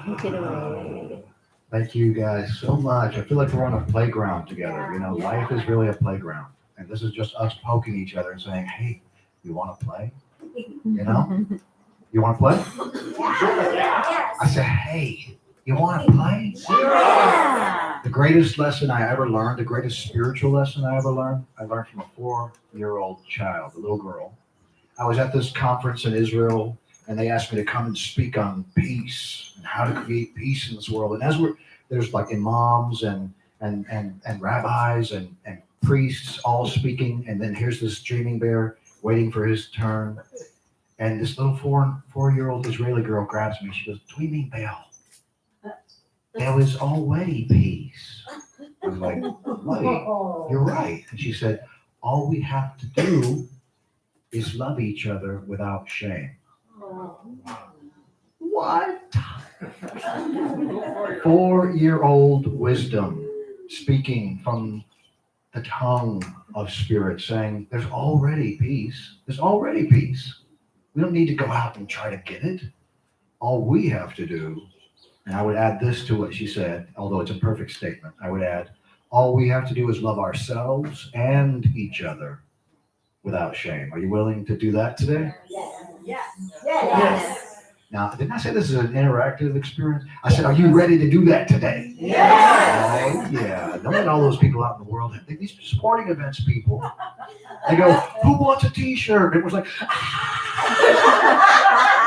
Take it away. Thank you guys so much. I feel like we're on a playground together. Life is really a playground. And this is just us poking each other and saying, hey, you want to play? You want to play? Yes. I said, hey, you want to play? Yeah. The greatest lesson I ever learned, the greatest spiritual lesson I ever learned, I learned from a 4-year-old child, a little girl. I was at this conference in Israel, and they asked me to come and speak on peace and how to create peace in this world. And there's like imams and rabbis and priests all speaking, and then here's this DreamingBear waiting for his turn. And this little 4-year-old Israeli girl grabs me. She goes, DreamingBear, there is already peace. I was like, wait, you're right. And she said, all we have to do is love each other without shame. What? 4-year-old wisdom speaking from the tongue of Spirit, saying there's already peace. There's already peace. We don't need to go out and try to get it. All we have to do, and I would add this to what she said, although it's a perfect statement, I would add, all we have to do is love ourselves and each other without shame. Are you willing to do that today? Yes. Now, didn't I say this is an interactive experience? I said, are you ready to do that today? Yes. Oh, yeah. Don't let all those people out in the world, these sporting events people, they go, who wants a t-shirt? It was like,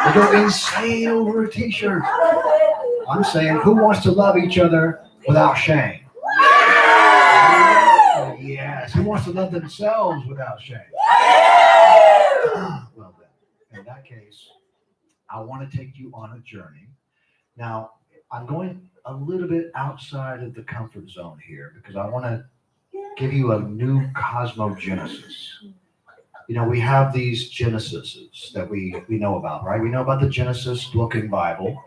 they go insane over a t-shirt. I'm saying, who wants to love each other without shame? Yes. Who wants to love themselves without shame? Well then, in that case, I want to take you on a journey. Now, I'm going a little bit outside of the comfort zone here because I want to give you a new cosmogenesis. You know, we have these Genesises that we know about, right? We know about the Genesis book in Bible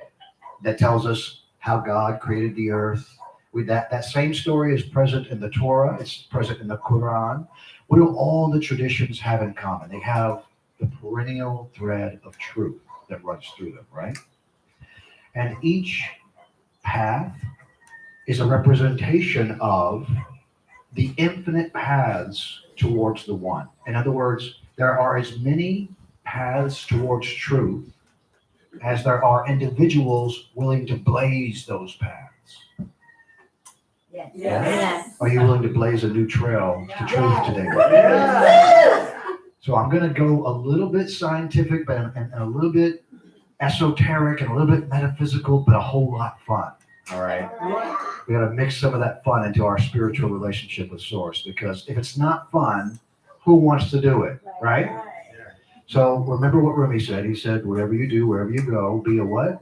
that tells us how God created the earth. That same story is present in the Torah. It's present in the Quran. What do all the traditions have in common? They have the perennial thread of truth that runs through them, right? And each path is a representation of the infinite paths towards the one. In other words, there are as many paths towards truth as there are individuals willing to blaze those paths. Yes. Are you willing to blaze a new trail to truth today? So I'm going to go a little bit scientific, but and a little bit esoteric and a little bit metaphysical, but a whole lot fun. All right. We got to mix some of that fun into our spiritual relationship with Source, because if it's not fun, who wants to do it? Right? So remember what Rumi said. He said, wherever you do, wherever you go, be a what?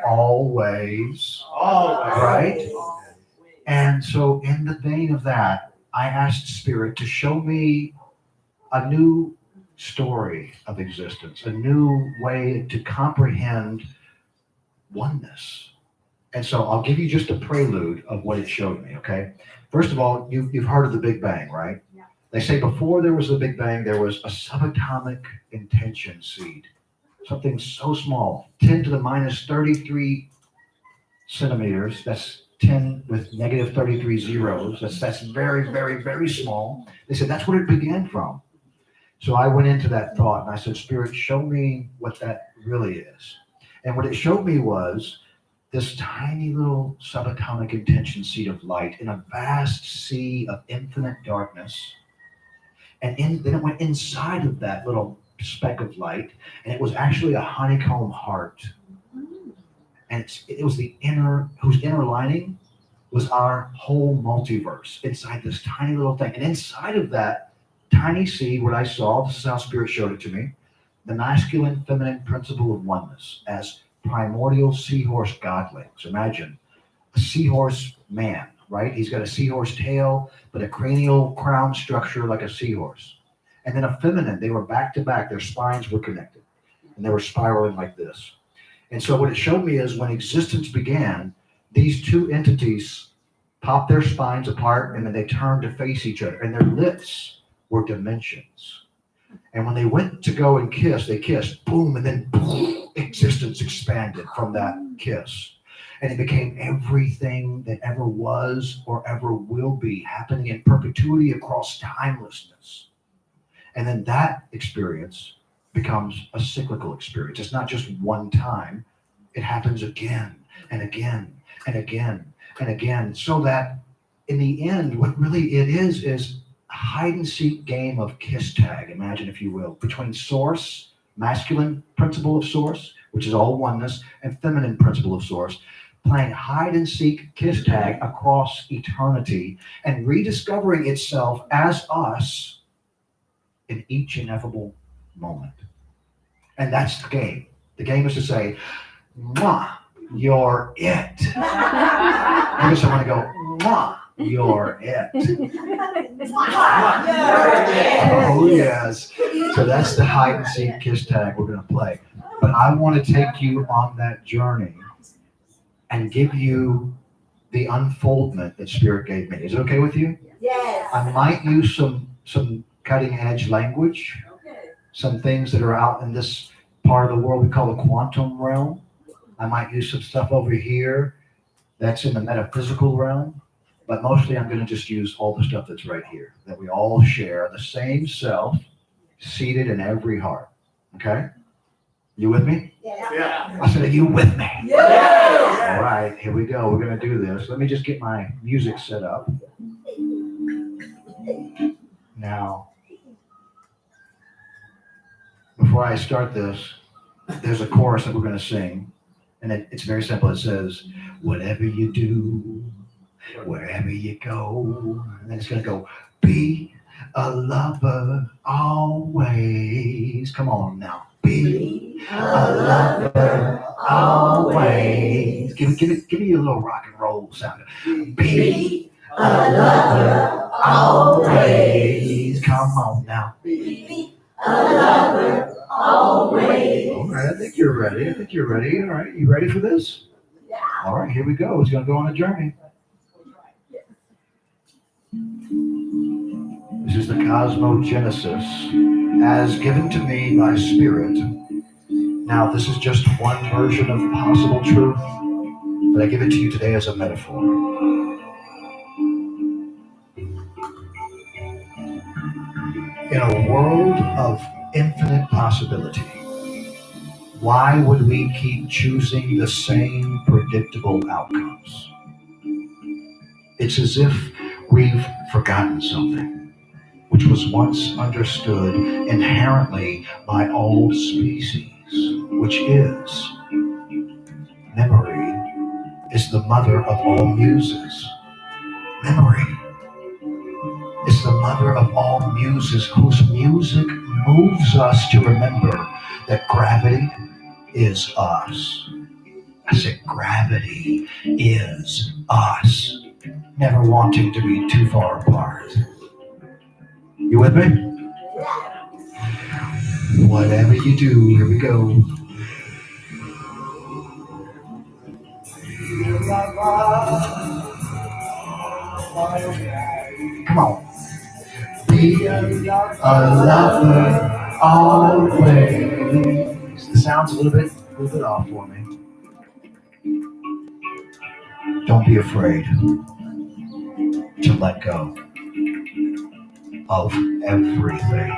Always. Right? And so in the vein of that, I asked Spirit to show me a new story of existence, a new way to comprehend oneness. And so I'll give you just a prelude of what it showed me, okay? First of all, you've heard of the Big Bang, right? Yeah. They say before there was the Big Bang, there was a subatomic intention seed. Something so small, 10 to the minus 33 centimeters. That's 10 with negative 33 zeros. That's very, very, very small. They said that's where it began from. So I went into that thought and I said, Spirit, show me what that really is. And what it showed me was this tiny little subatomic intention seed of light in a vast sea of infinite darkness. And then it went inside of that little speck of light, and it was actually a honeycomb heart. And it was whose inner lining was our whole multiverse inside this tiny little thing. And inside of that tiny seed, what I saw, this is how Spirit showed it to me, the masculine feminine principle of oneness as primordial seahorse godlings. Imagine a seahorse man, right? He's got a seahorse tail, but a cranial crown structure like a seahorse. And then a feminine, they were back to back, their spines were connected, and they were spiraling like this. And so what it showed me is when existence began, these two entities popped their spines apart, and then they turned to face each other, and their lips were dimensions. And when they went to go and kiss, they kissed, boom, and then boom, existence expanded from that kiss. And it became everything that ever was or ever will be, happening in perpetuity across timelessness. And then that experience becomes a cyclical experience. It's not just one time. It happens again and again and again and again. So that in the end, what really it is a hide and seek game of kiss tag, imagine if you will, between Source, masculine principle of Source, which is all oneness, and feminine principle of Source, playing hide and seek kiss tag across eternity and rediscovering itself as us in each ineffable moment. And that's the game. The game is to say, mwah, you're it. Maybe someone to go, mwah, you're it. Oh, yes. So that's the hide and seek kiss tag we're going to play. But I want to take you on that journey and give you the unfoldment that Spirit gave me. Is it okay with you? Yes. I might use some cutting edge language, some things that are out in this part of the world we call the quantum realm. I might use some stuff over here that's in the metaphysical realm, but mostly I'm going to just use all the stuff that's right here, that we all share, the same self seated in every heart. Okay? You with me? Yeah. I said, are you with me? Yeah. All right, here we go. We're going to do this. Let me just get my music set up. Now, before I start this, there's a chorus that we're going to sing, and it's very simple. It says, whatever you do, wherever you go, and then it's going to go, be a lover always. Come on now. Be a lover always. Give me a little rock and roll sound. Be a lover always. Come on now. Be a lover always. All right, I think you're ready. All right, you ready for this? Yeah. All right, here we go. It's going to go on a journey. This is the cosmogenesis as given to me by Spirit. Now, this is just one version of possible truth, but I give it to you today as a metaphor. In a world of infinite possibility, why would we keep choosing the same predictable outcomes? It's as if we've forgotten something which was once understood inherently by all species, which is memory is the mother of all muses. Memory is the mother of all muses, whose music moves us to remember that gravity is us. I said gravity is us, never wanting to be too far apart. You with me? Whatever you do, here we go. Come on. Be a lover always. The sound's a little bit off for me. Don't be afraid to let go of everything.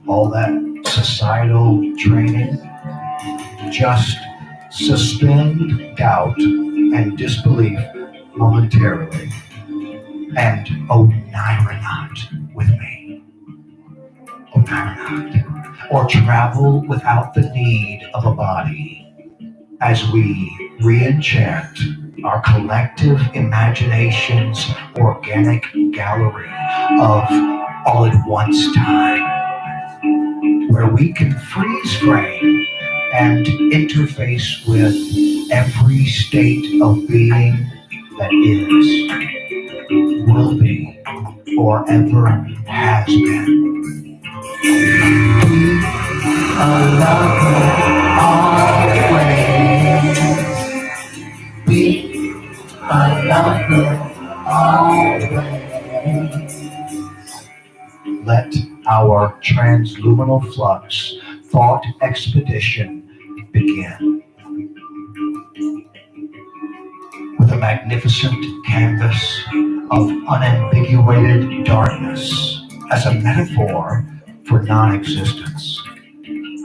All that societal training, just suspend doubt and disbelief momentarily and Oniranaut with me. Oniranaut. Or travel without the need of a body as we re-enchant our collective imagination's organic gallery of all at once time, where we can freeze frame and interface with every state of being that is, will be, or ever has been. Be a lover always. Be a lover always. Let our transluminal flux thought expedition begin. With a magnificent canvas of unambiguated darkness as a metaphor for non-existence.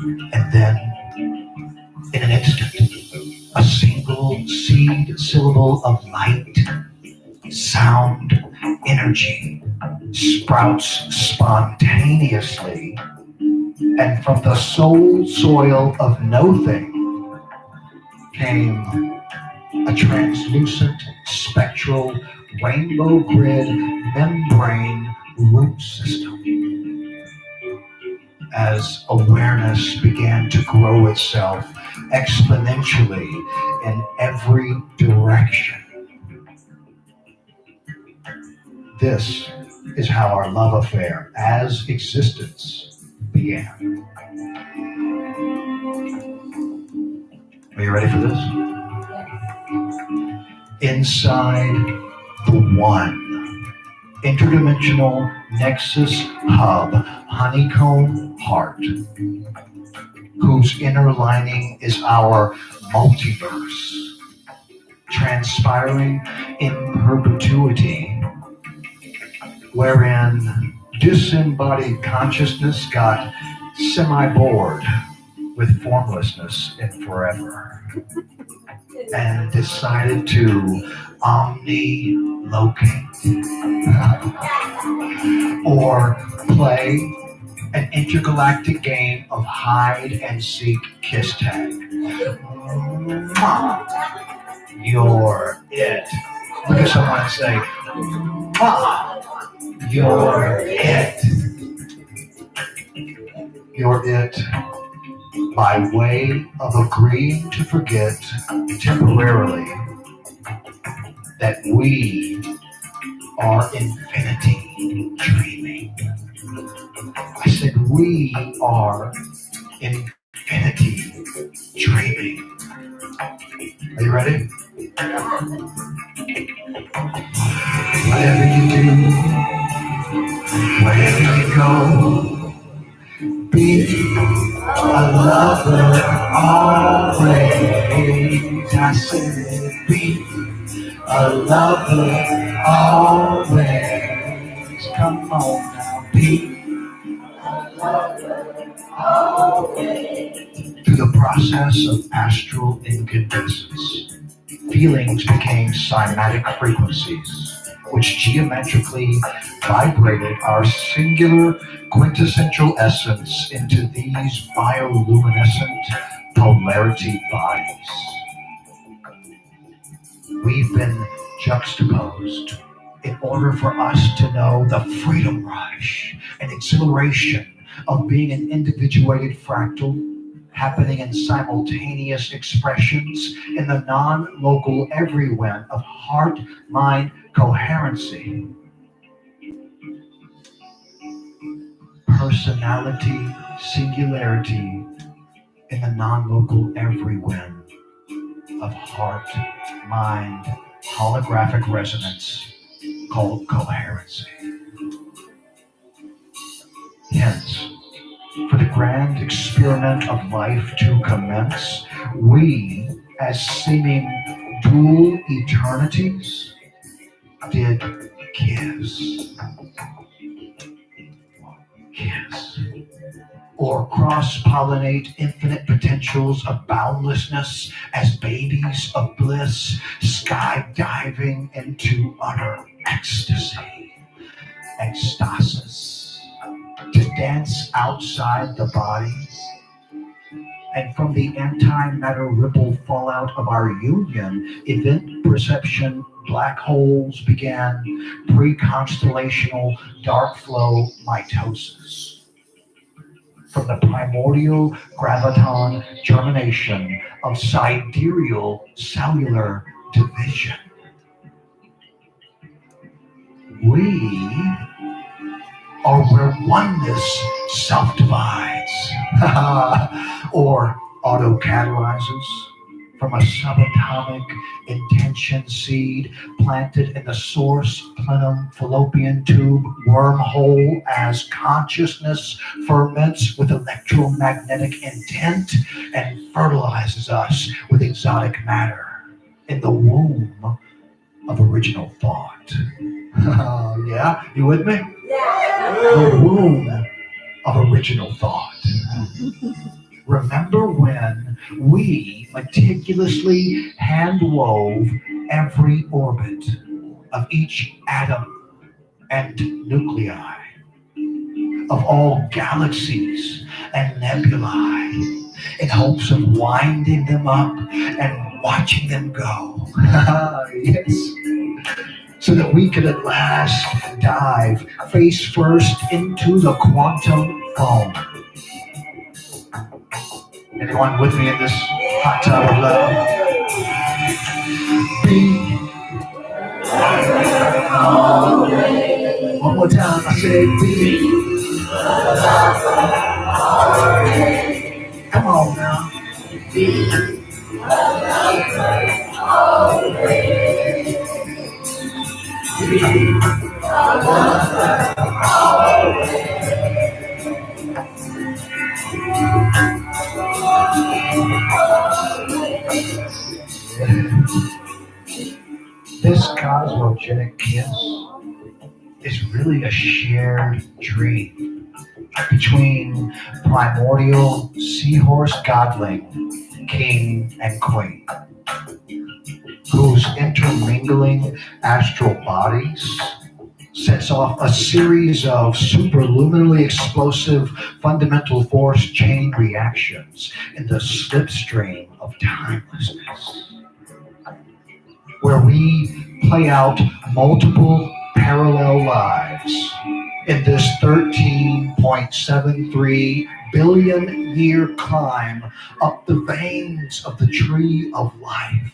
And then, in an instant, a single seed syllable of light, sound, energy sprouts spontaneously, and from the soul soil of nothing came a translucent, spectral, rainbow grid membrane root system. As awareness began to grow itself exponentially in every direction. This is how our love affair as existence began. Are you ready for this? Inside the one, interdimensional nexus hub, honeycomb heart, whose inner lining is our multiverse, transpiring in perpetuity, wherein disembodied consciousness got semi-bored with formlessness in forever and decided to omni-locate or play an intergalactic game of hide and seek kiss tag. You're it. Look at someone and say, you're it. You're it by way of agreeing to forget temporarily that we are infinity dreaming. I said we are infinity dreaming. Are you ready? Whatever you do, wherever you go, be a lover always. I said be a lover always. Come on now, be through the process of astral incandescence. Feelings became cymatic frequencies, which geometrically vibrated our singular quintessential essence into these bioluminescent polarity bodies. We've been juxtaposed in order for us to know the freedom rush and exhilaration of being an individuated fractal happening in simultaneous expressions in the non-local everywhere of heart-mind coherency, personality, singularity in the non-local everywhere of heart-mind holographic resonance called coherency. Hence, for the grand experiment of life to commence, we, as seeming dual eternities, did kiss, or cross-pollinate infinite potentials of boundlessness as babies of bliss, skydiving into utter ecstasy, ecstasis, to dance outside the body. And from the antimatter ripple fallout of our union, event perception black holes began pre-constellational dark flow mitosis. From the primordial graviton germination of sidereal cellular division, we are where oneness self-divides or auto-catalyzes from a subatomic intention seed planted in the source plenum fallopian tube wormhole as consciousness ferments with electromagnetic intent and fertilizes us with exotic matter in the womb of original thought. Yeah, you with me? The womb of original thought. Remember when we meticulously hand-wove every orbit of each atom and nuclei of all galaxies and nebulae in hopes of winding them up and watching them go? Yes. So that we could at last dive face first into the quantum foam. Anyone with me in this hot tub of love? Be. One more time, I say be. Come on now. Be. Be. This cosmogenic kiss is really a shared dream between primordial seahorse godling, king and queen, whose intermingling astral bodies sets off a series of superluminally explosive fundamental force chain reactions in the slipstream of timelessness, where we play out multiple parallel lives in this 13.73 billion year climb up the veins of the tree of life,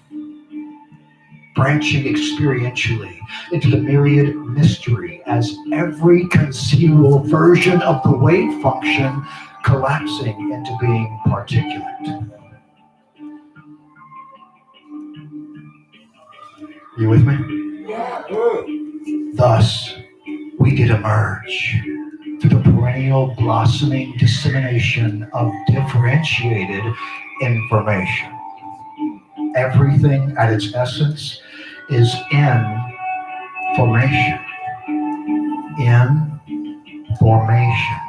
branching experientially into the myriad mystery as every conceivable version of the wave function collapsing into being particulate. You with me? Thus, we did emerge through the perennial blossoming dissemination of differentiated information. Everything at its essence is in formation. Information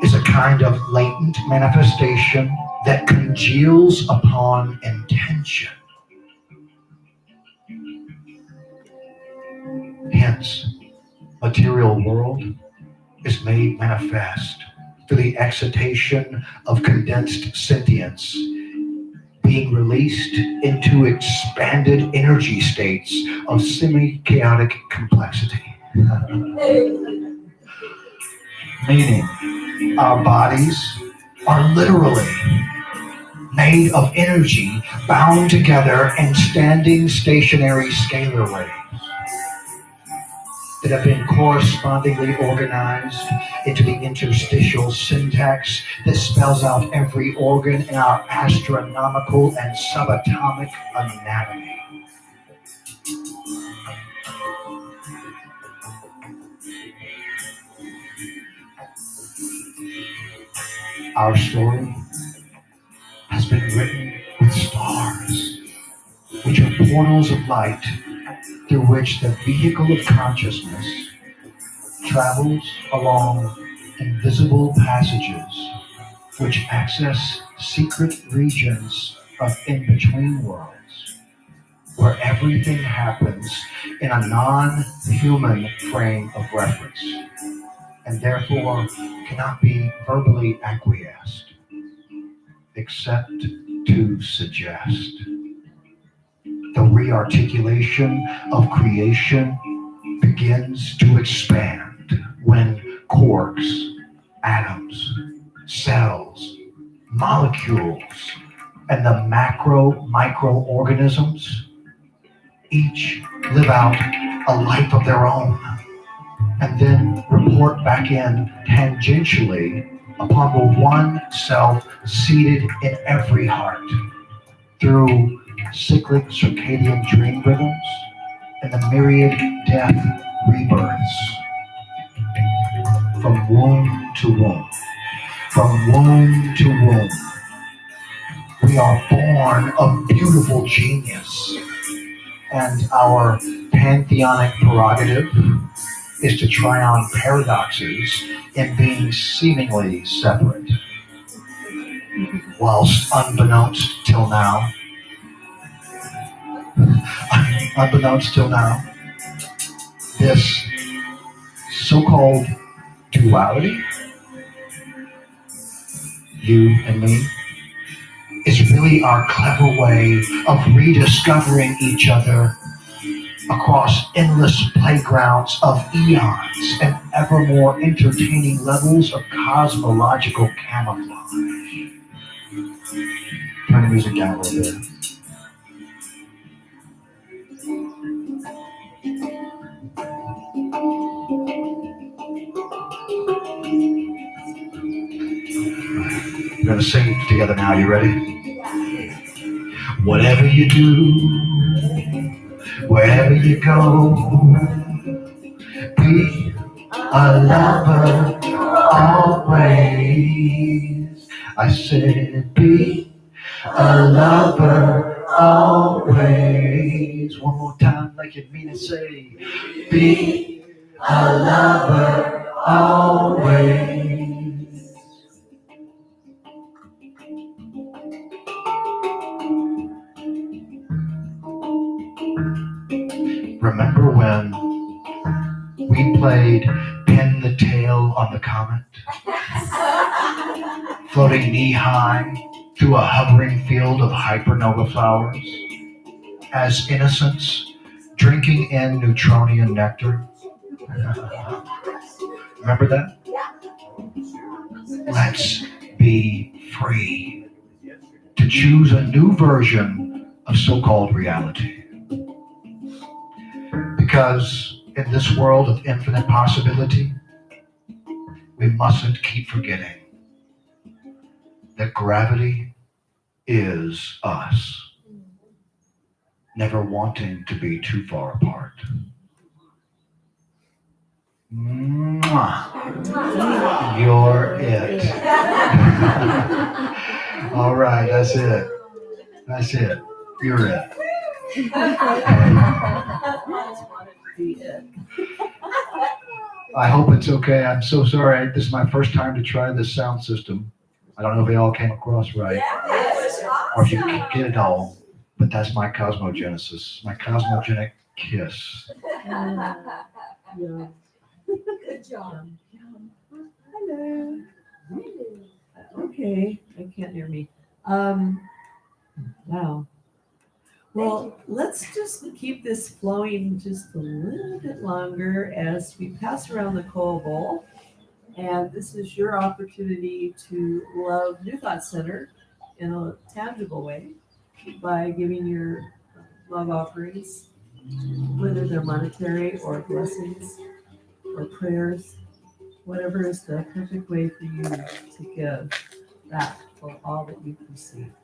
is a kind of latent manifestation that congeals upon intention. Hence, material world is made manifest through the excitation of condensed sentience being released into expanded energy states of semi-chaotic complexity. Meaning, our bodies are literally made of energy bound together in standing stationary scalar waves that have been correspondingly organized into the interstitial syntax that spells out every organ in our astronomical and subatomic anatomy. Our story has been written with stars, which are portals of light through which the vehicle of consciousness travels along invisible passages which access secret regions of in-between worlds, where everything happens in a non-human frame of reference, and therefore cannot be verbally acquiesced, except to suggest. The rearticulation of creation begins to expand when quarks, atoms, cells, molecules, and the microorganisms each live out a life of their own and then report back in tangentially upon the one self seated in every heart through cyclic circadian dream rhythms and the myriad death rebirths. From womb to womb, from womb to womb, we are born of beautiful genius, and our pantheonic prerogative is to try on paradoxes in being seemingly separate, whilst unbeknownst till now, this so-called duality, you and me, is really our clever way of rediscovering each other across endless playgrounds of eons and ever more entertaining levels of cosmological camouflage. Turn the music down a little bit. We're going to sing together now. You ready? Whatever you do, wherever you go, be a lover always. I said be a lover always. One more time. like you mean to say. Be a lover always. Remember when we played Pin the Tail on the Comet? Floating knee-high through a hovering field of hypernova flowers, as innocents drinking in Neutronian nectar. Remember that? Let's be free to choose a new version of so-called reality. Because in this world of infinite possibility, we mustn't keep forgetting that gravity is us, never wanting to be too far apart. Mwah. You're it. All right, that's it. That's it. You're it. I hope it's okay. I'm so sorry. This is my first time to try this sound system. I don't know if it all came across right, or if you can get it all, but that's my cosmogenesis, my cosmogenic kiss. Yeah. Good job. Hello. Okay, I can't hear me. Wow. Well, let's just keep this flowing just a little bit longer as we pass around the coal bowl. And this is your opportunity to love New Thought Center in a tangible way by giving your love offerings, whether they're monetary or blessings or prayers, whatever is the perfect way for you to give that for all that you've received.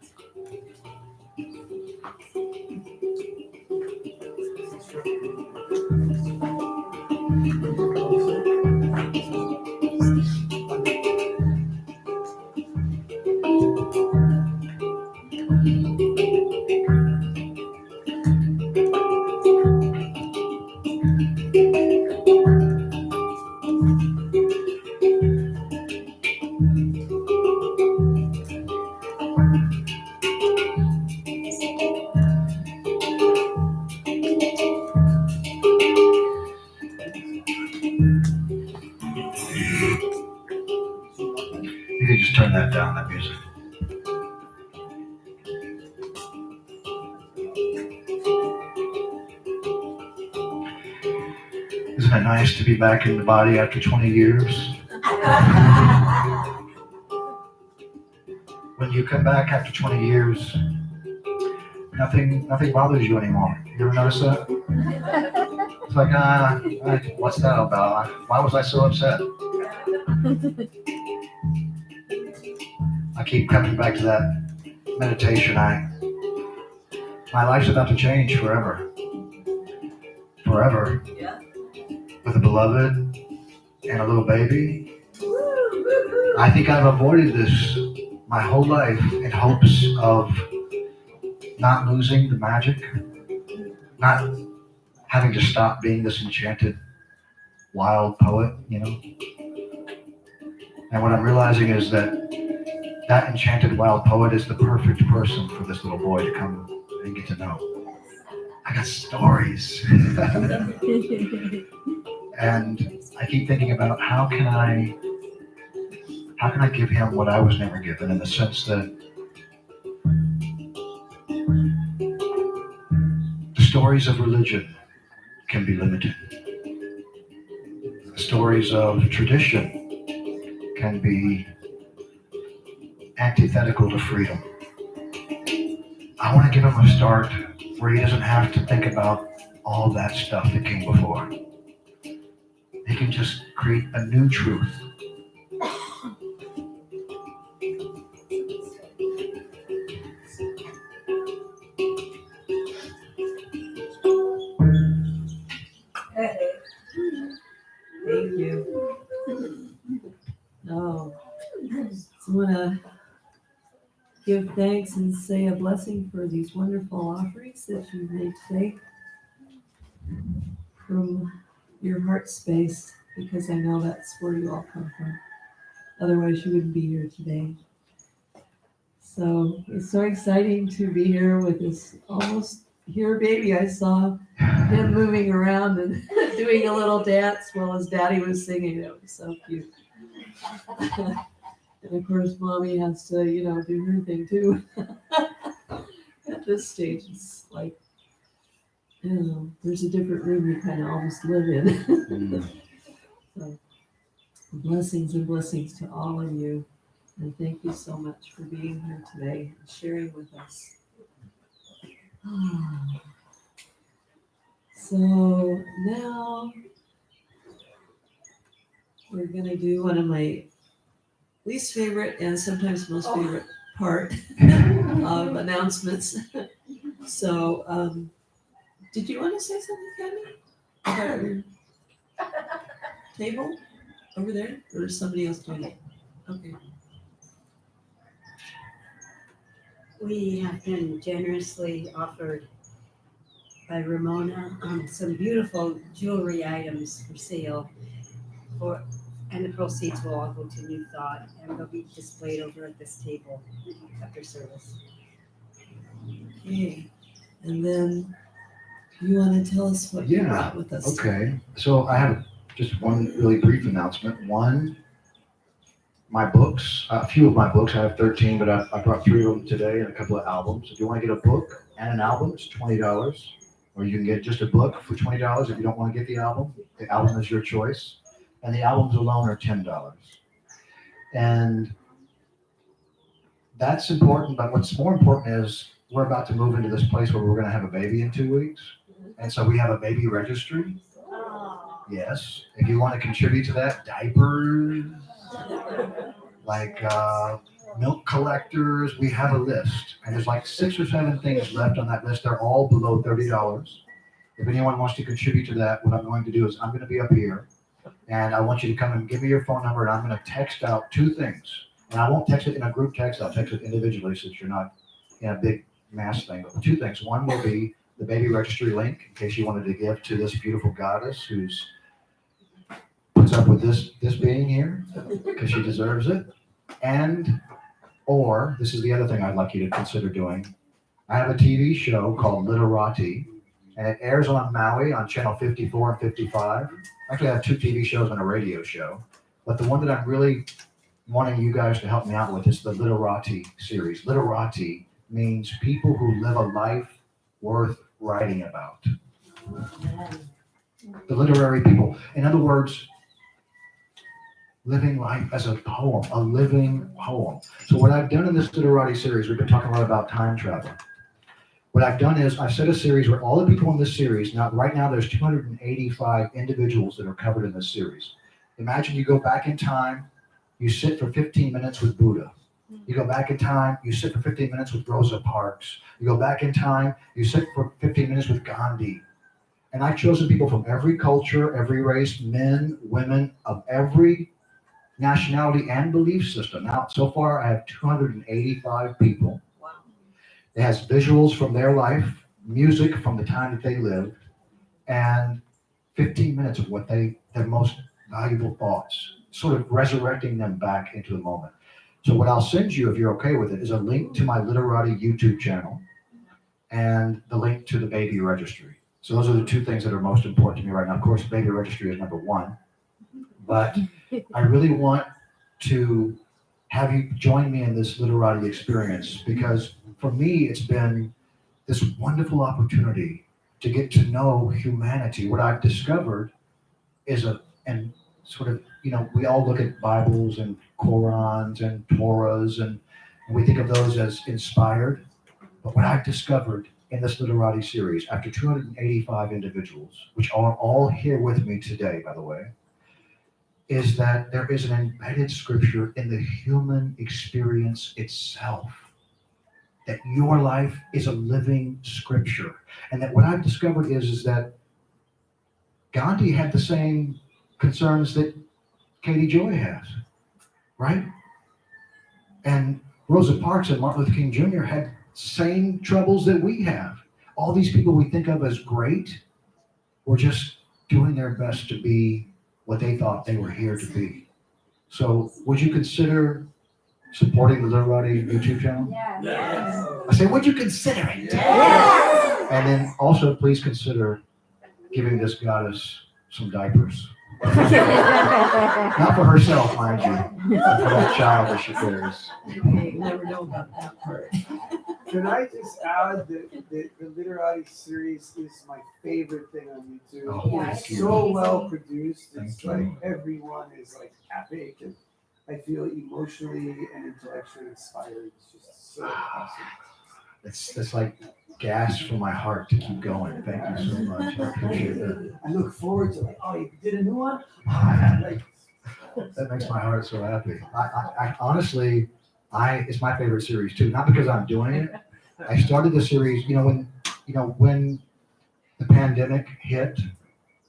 You can just turn that down, that music. Isn't it nice to be back in the body after 20 years? When you come back after 20 years, nothing bothers you anymore. You ever notice that? It's like, what's that about? Why was I so upset? I keep coming back to that meditation. My life's about to change forever. Forever. With a beloved and a little baby. I think I've avoided this my whole life in hopes of not losing the magic, not having to stop being this enchanted wild poet, you know? And what I'm realizing is that enchanted wild poet is the perfect person for this little boy to come and get to know. I got stories. And I keep thinking about how can I give him what I was never given, in the sense that the stories of religion can be limited. The stories of tradition can be antithetical to freedom. I want to give him a start where he doesn't have to think about all that stuff that came before. He can just create a new truth. Thank you. Oh, so I want to give thanks and say a blessing for these wonderful offerings that you've made today. from your heart space, because I know that's where you all come from. Otherwise, you wouldn't be here today. So it's so exciting to be here with this almost here baby. I saw him moving around and doing a little dance while his daddy was singing. It was so cute. And of course, mommy has to, do her thing too. At this stage, it's like, there's a different room you kind of almost live in. So, blessings and blessings to all of you. And thank you so much for being here today and sharing with us. So now we're going to do one of my least favorite and sometimes most favorite part of announcements. So, did you want to say something, Candy? About your table over there? Or is somebody else doing it? Okay. We have been generously offered by Ramona some beautiful jewelry items for sale, and the proceeds will all go to New Thought, and they'll be displayed over at this table after service. Okay. And then you want to tell us what you brought with us? Okay. So I have just one really brief announcement. One, my books, a few of my books, I have 13, but I brought 3 of them today and a couple of albums. If you want to get a book and an album, it's $20. Or you can get just a book for $20 if you don't want to get the album. The album is your choice. And the albums alone are $10. And that's important, but what's more important is we're about to move into this place where we're going to have a baby in 2 weeks. And so we have a baby registry. Yes. If you want to contribute to that, diapers, like milk collectors, we have a list. And there's like 6 or 7 things left on that list. They're all below $30. If anyone wants to contribute to that, what I'm going to do is I'm going to be up here. And I want you to come and give me your phone number, and I'm going to text out 2 things. And I won't text it in a group text. I'll text it individually since you're not in a big mass thing. But 2 things. One will be the baby registry link in case you wanted to give to this beautiful goddess who's puts up with this being here because she deserves it. And or this is the other thing I'd like you to consider doing. I have a TV show called Literati, and it airs on Maui on channel 54 and 55. Actually, I have 2 TV shows and a radio show. But the one that I'm really wanting you guys to help me out with is the Literati series. Literati means people who live a life worth writing about. The literary people. In other words, living life as a poem, a living poem. So what I've done in this Literati series, we've been talking a lot about time travel. What I've done is I've set a series where all the people in this series, now right now there's 285 individuals that are covered in this series. Imagine you go back in time, you sit for 15 minutes with Buddha. You go back in time, you sit for 15 minutes with Rosa Parks. You go back in time, you sit for 15 minutes with Gandhi. And I've chosen people from every culture, every race, men, women, of every nationality and belief system. Now, so far I have 285 people. Wow. It has visuals from their life, music from the time that they lived, and 15 minutes of what their most valuable thoughts, sort of resurrecting them back into the moment. So what I'll send you, if you're okay with it, is a link to my Literati YouTube channel and the link to the baby registry. So those are the 2 things that are most important to me right now. Of course, baby registry is number 1, but I really want to have you join me in this Literati experience because for me, it's been this wonderful opportunity to get to know humanity. What I've discovered is and sort of, we all look at Bibles and Qurans and Torahs and we think of those as inspired. But what I've discovered in this Literati series, after 285 individuals, which are all here with me today, by the way, is that there is an embedded scripture in the human experience itself. That your life is a living scripture. And that what I've discovered is that Gandhi had the same concerns that Katie Joy has, right? And Rosa Parks and Martin Luther King Jr. had same troubles that we have. All these people we think of as great were just doing their best to be what they thought they were here to be. So would you consider supporting the Literati YouTube channel? Yes. I say, would you consider it? Yes. And then also please consider giving this goddess some diapers. Not for herself, mind you, but for that child that she carries. You never know about that part. Can I just add that the Literati series is my favorite thing on YouTube. Oh, Yeah, It's thank you. so well produced. It's Thank you. like everyone is like epic, and I feel emotionally and intellectually inspired. It's just so awesome. It's like gas for my heart to keep going. Thank you so much. I appreciate that. I look forward to like, oh, you did a new one? Like, That makes my heart so happy. I honestly, it's my favorite series too. Not because I'm doing it. I started the series, when the pandemic hit,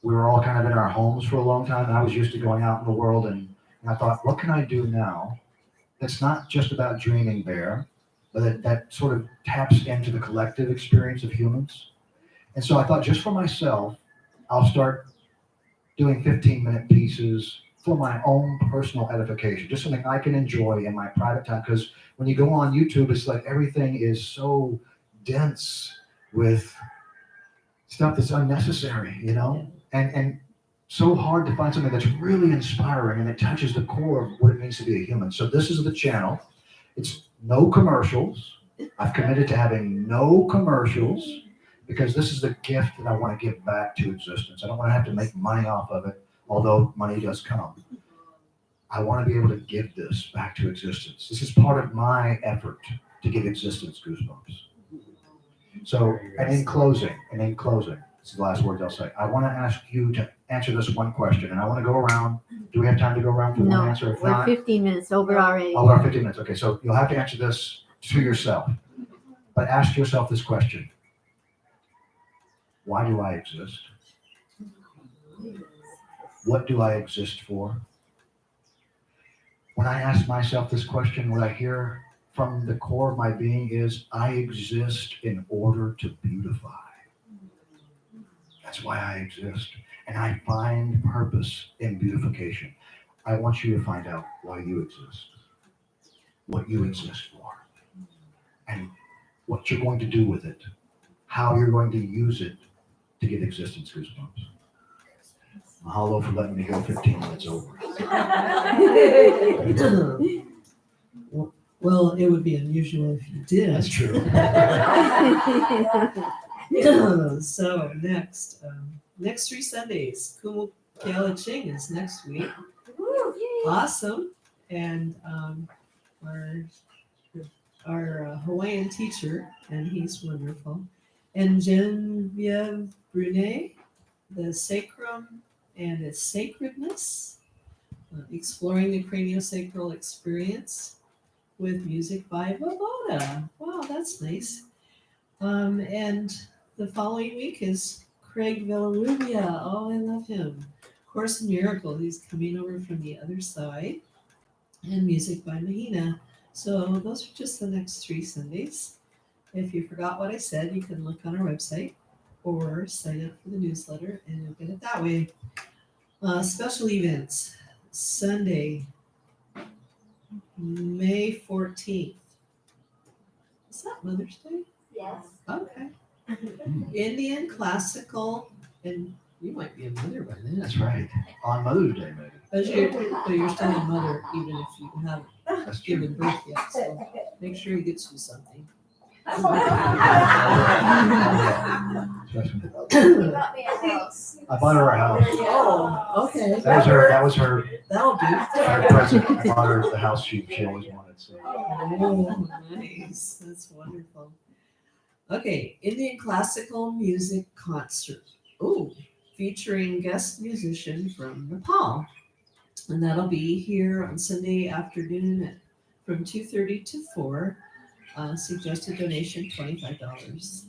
we were all kind of in our homes for a long time, and I was used to going out in the world, and I thought, what can I do now that's not just about Dreaming Bear, but that sort of taps into the collective experience of humans? And so I thought, just for myself, I'll start doing 15-minute pieces for my own personal edification, just something I can enjoy in my private time. Because when you go on YouTube, it's like everything is so dense with stuff that's unnecessary, and so hard to find something that's really inspiring and it touches the core of what it means to be a human. So this is the channel. It's no commercials. I've committed to having no commercials because this is the gift that I want to give back to existence. I don't want to have to make money off of it, although money does come. I want to be able to give this back to existence. This is part of my effort to give existence goosebumps. So, and in closing, this is the last words I'll say. I want to ask you to answer this one question, and I want to go around. Do we have time to go around for No, one answer? If we're not, 15 minutes over already. oh, we're 15 minutes. Okay, so you'll have to answer this to yourself. But ask yourself this question. Why do I exist? What do I exist for? When I ask myself this question, what I hear from the core of my being is, I exist in order to beautify. That's why I exist. And I find purpose in beautification. I want you to find out why you exist, what you exist for, and what you're going to do with it, how you're going to use it to give existence goosebumps. Mahalo for letting me go 15 minutes over. Well, it would be unusual if you did. That's true. So next 3 Sundays, Kumu Keala Ching is next week. Awesome. And our Hawaiian teacher, and he's wonderful. And Genevieve Brunet, the sacrum and its sacredness, exploring the craniosacral experience with music by Vavoda. Wow, that's nice. And the following week is Craig Villarubia. Oh, I love him. Course in Miracles. He's coming over from the other side. And music by Mahina. So those are just the next 3 Sundays. If you forgot what I said, you can look on our website or sign up for the newsletter and you'll get it that way. Special events. Sunday, May 14th. Is that Mother's Day? Yes. Okay. Indian classical, and you might be a mother by then. That's right. On Mother's Day, maybe. But you're still a mother even if you haven't That's true. given birth yet. So make sure he gets you something. You got me a house. I bought her a house. Oh, okay. That was her That'll do. present. I bought her the house she always wanted. So. Oh, nice. That's wonderful. Okay, Indian classical music concert. Oh, featuring guest musician from Nepal. And that'll be here on Sunday afternoon from 2:30 to 4. Suggested donation $25.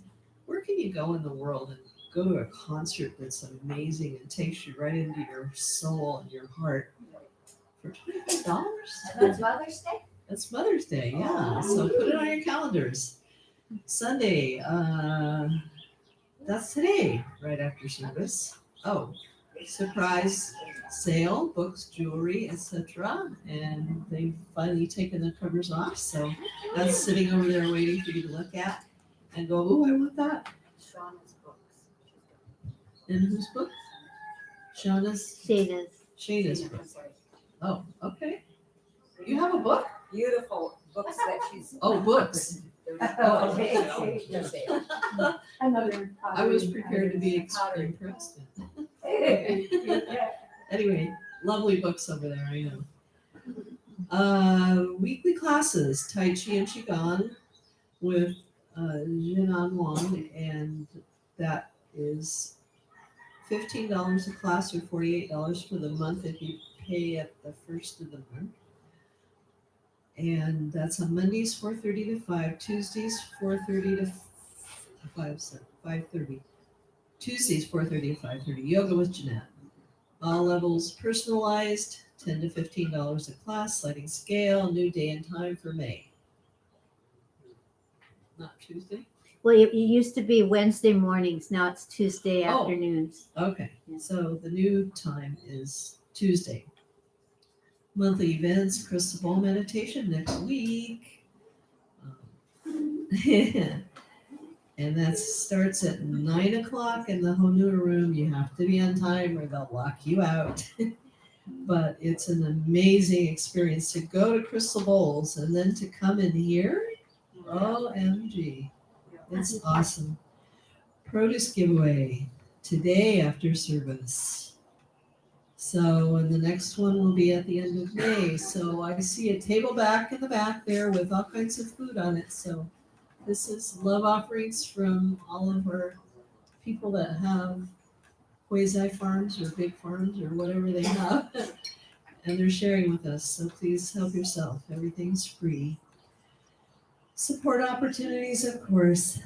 Where can you go in the world and go to a concert that's amazing and takes you right into your soul and your heart for $25? That's Mother's Day? That's Mother's Day, yeah. So put it on your calendars. Sunday, that's today, right after service. oh, surprise sale, books, jewelry, etc. And they've finally taken the covers off, so that's sitting over there waiting for you to look at and go, oh, I want that. Shauna's books. And whose book? Shauna's, Shayna's. Shayna's book. Oh, okay. You have a book? Beautiful books that she's. Oh, books. Oh, Another. I was prepared to be impressed. Anyway, lovely books over there, I know. Weekly classes, Tai Chi and Qigong with Jinan Wang, and that is $15 a class or $48 for the month if you pay at the first of the month. And that's on Mondays 4:30 to 5, Tuesdays 4:30 to 5:30. Tuesdays 4:30 to 5:30. Yoga with Jeanette. All levels personalized, $10 to $15 a class, sliding scale, new day and time for May. Not Tuesday? Well, it used to be Wednesday mornings. Now it's Tuesday Oh. afternoons. Okay, so the new time is Tuesday. Monthly events, crystal ball meditation next week. And that starts at 9 o'clock in the Honura room. You have to be on time or they'll lock you out. But it's an amazing experience to go to Crystal Bowls and then to come in here. OMG. It's awesome. Produce giveaway today after service. So, and the next one will be at the end of May. So I see a table back in the back there with all kinds of food on it. So this is love offerings from all of our people that have quasi farms or big farms or whatever they have. And they're sharing with us. So please help yourself. Everything's free. Support opportunities, of course.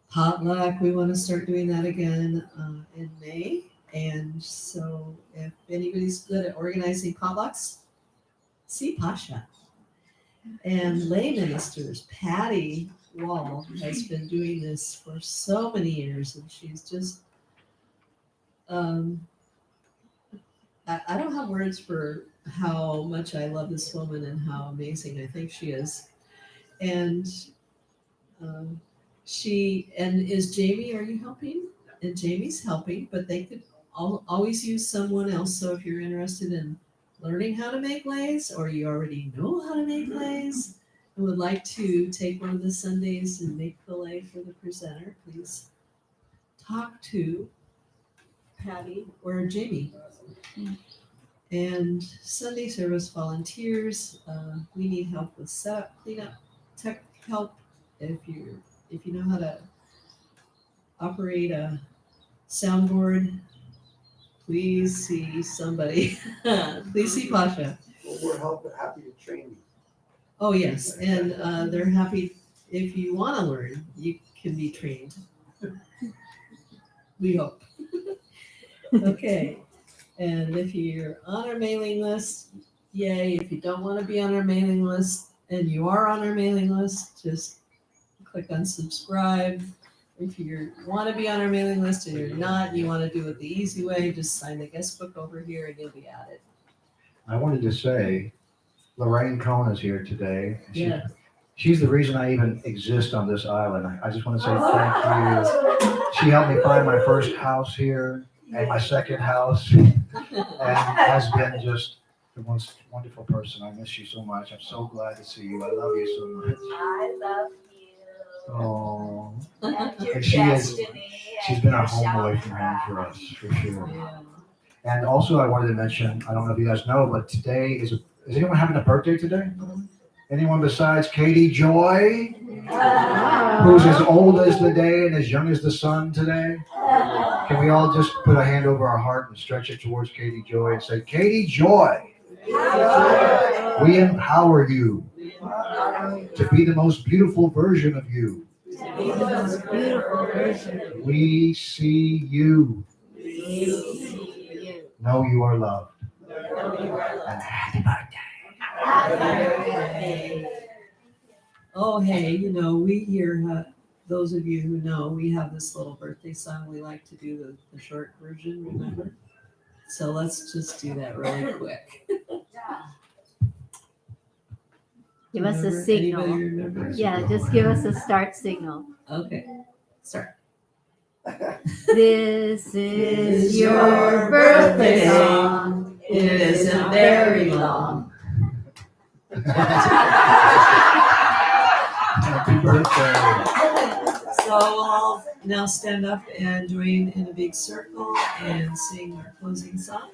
Potluck, we want to start doing that again in May. And so if anybody's good at organizing potlucks, see Pasha. And lay ministers, Patty Wall has been doing this for so many years, and she's just, I don't have words for how much I love this woman and how amazing I think she is. And is Jamie, are you helping? And Jamie's helping, but they could always use someone else. So if you're interested in learning how to make lays, or you already know how to make lays and would like to take one of the Sundays and make the lay for the presenter, please talk to Patty or Jamie. And Sunday service volunteers, we need help with setup, cleanup, tech help. If you know how to operate a soundboard, please see somebody. Please see Pasha. Well, we're happy to train you. Oh, yes, and they're happy, if you want to learn, you can be trained. We hope. Okay, and if you're on our mailing list, yay. If you don't want to be on our mailing list and you are on our mailing list, just click on subscribe. If you want to be on our mailing list and you're not, and you want to do it the easy way, just sign the guest book over here and you'll be added. I wanted to say, Lorraine Cohn is here today. Yeah. She's the reason I even exist on this island. I just want to say thank you. She helped me find my first house here and my second house, and has been just the most wonderful person. I miss you so much. I'm so glad to see you. I love you so much. I love you. Oh, And your and she's destiny. been a home away from home for us, for sure. Yeah. And also, I wanted to mention, I don't know if you guys know, but today is anyone having a birthday today? Anyone besides Katie Joy, who's as old as the day and as young as the sun today? Can we all just put a hand over our heart and stretch it towards Katie Joy and say, Katie Joy, we empower you to be the most beautiful version of you. We see you. Know you are loved. And happy birthday. Oh, hey, we here those of you who know, we have this little birthday song. We like to do the short version, remember? So let's just do that really quick. Give us a Remember? signal. Anybody remember? Yeah, just give us a start signal. Okay, start. This is your birthday song. It isn't very long. Happy birthday. So we'll all now stand up and join in a big circle and sing our closing song.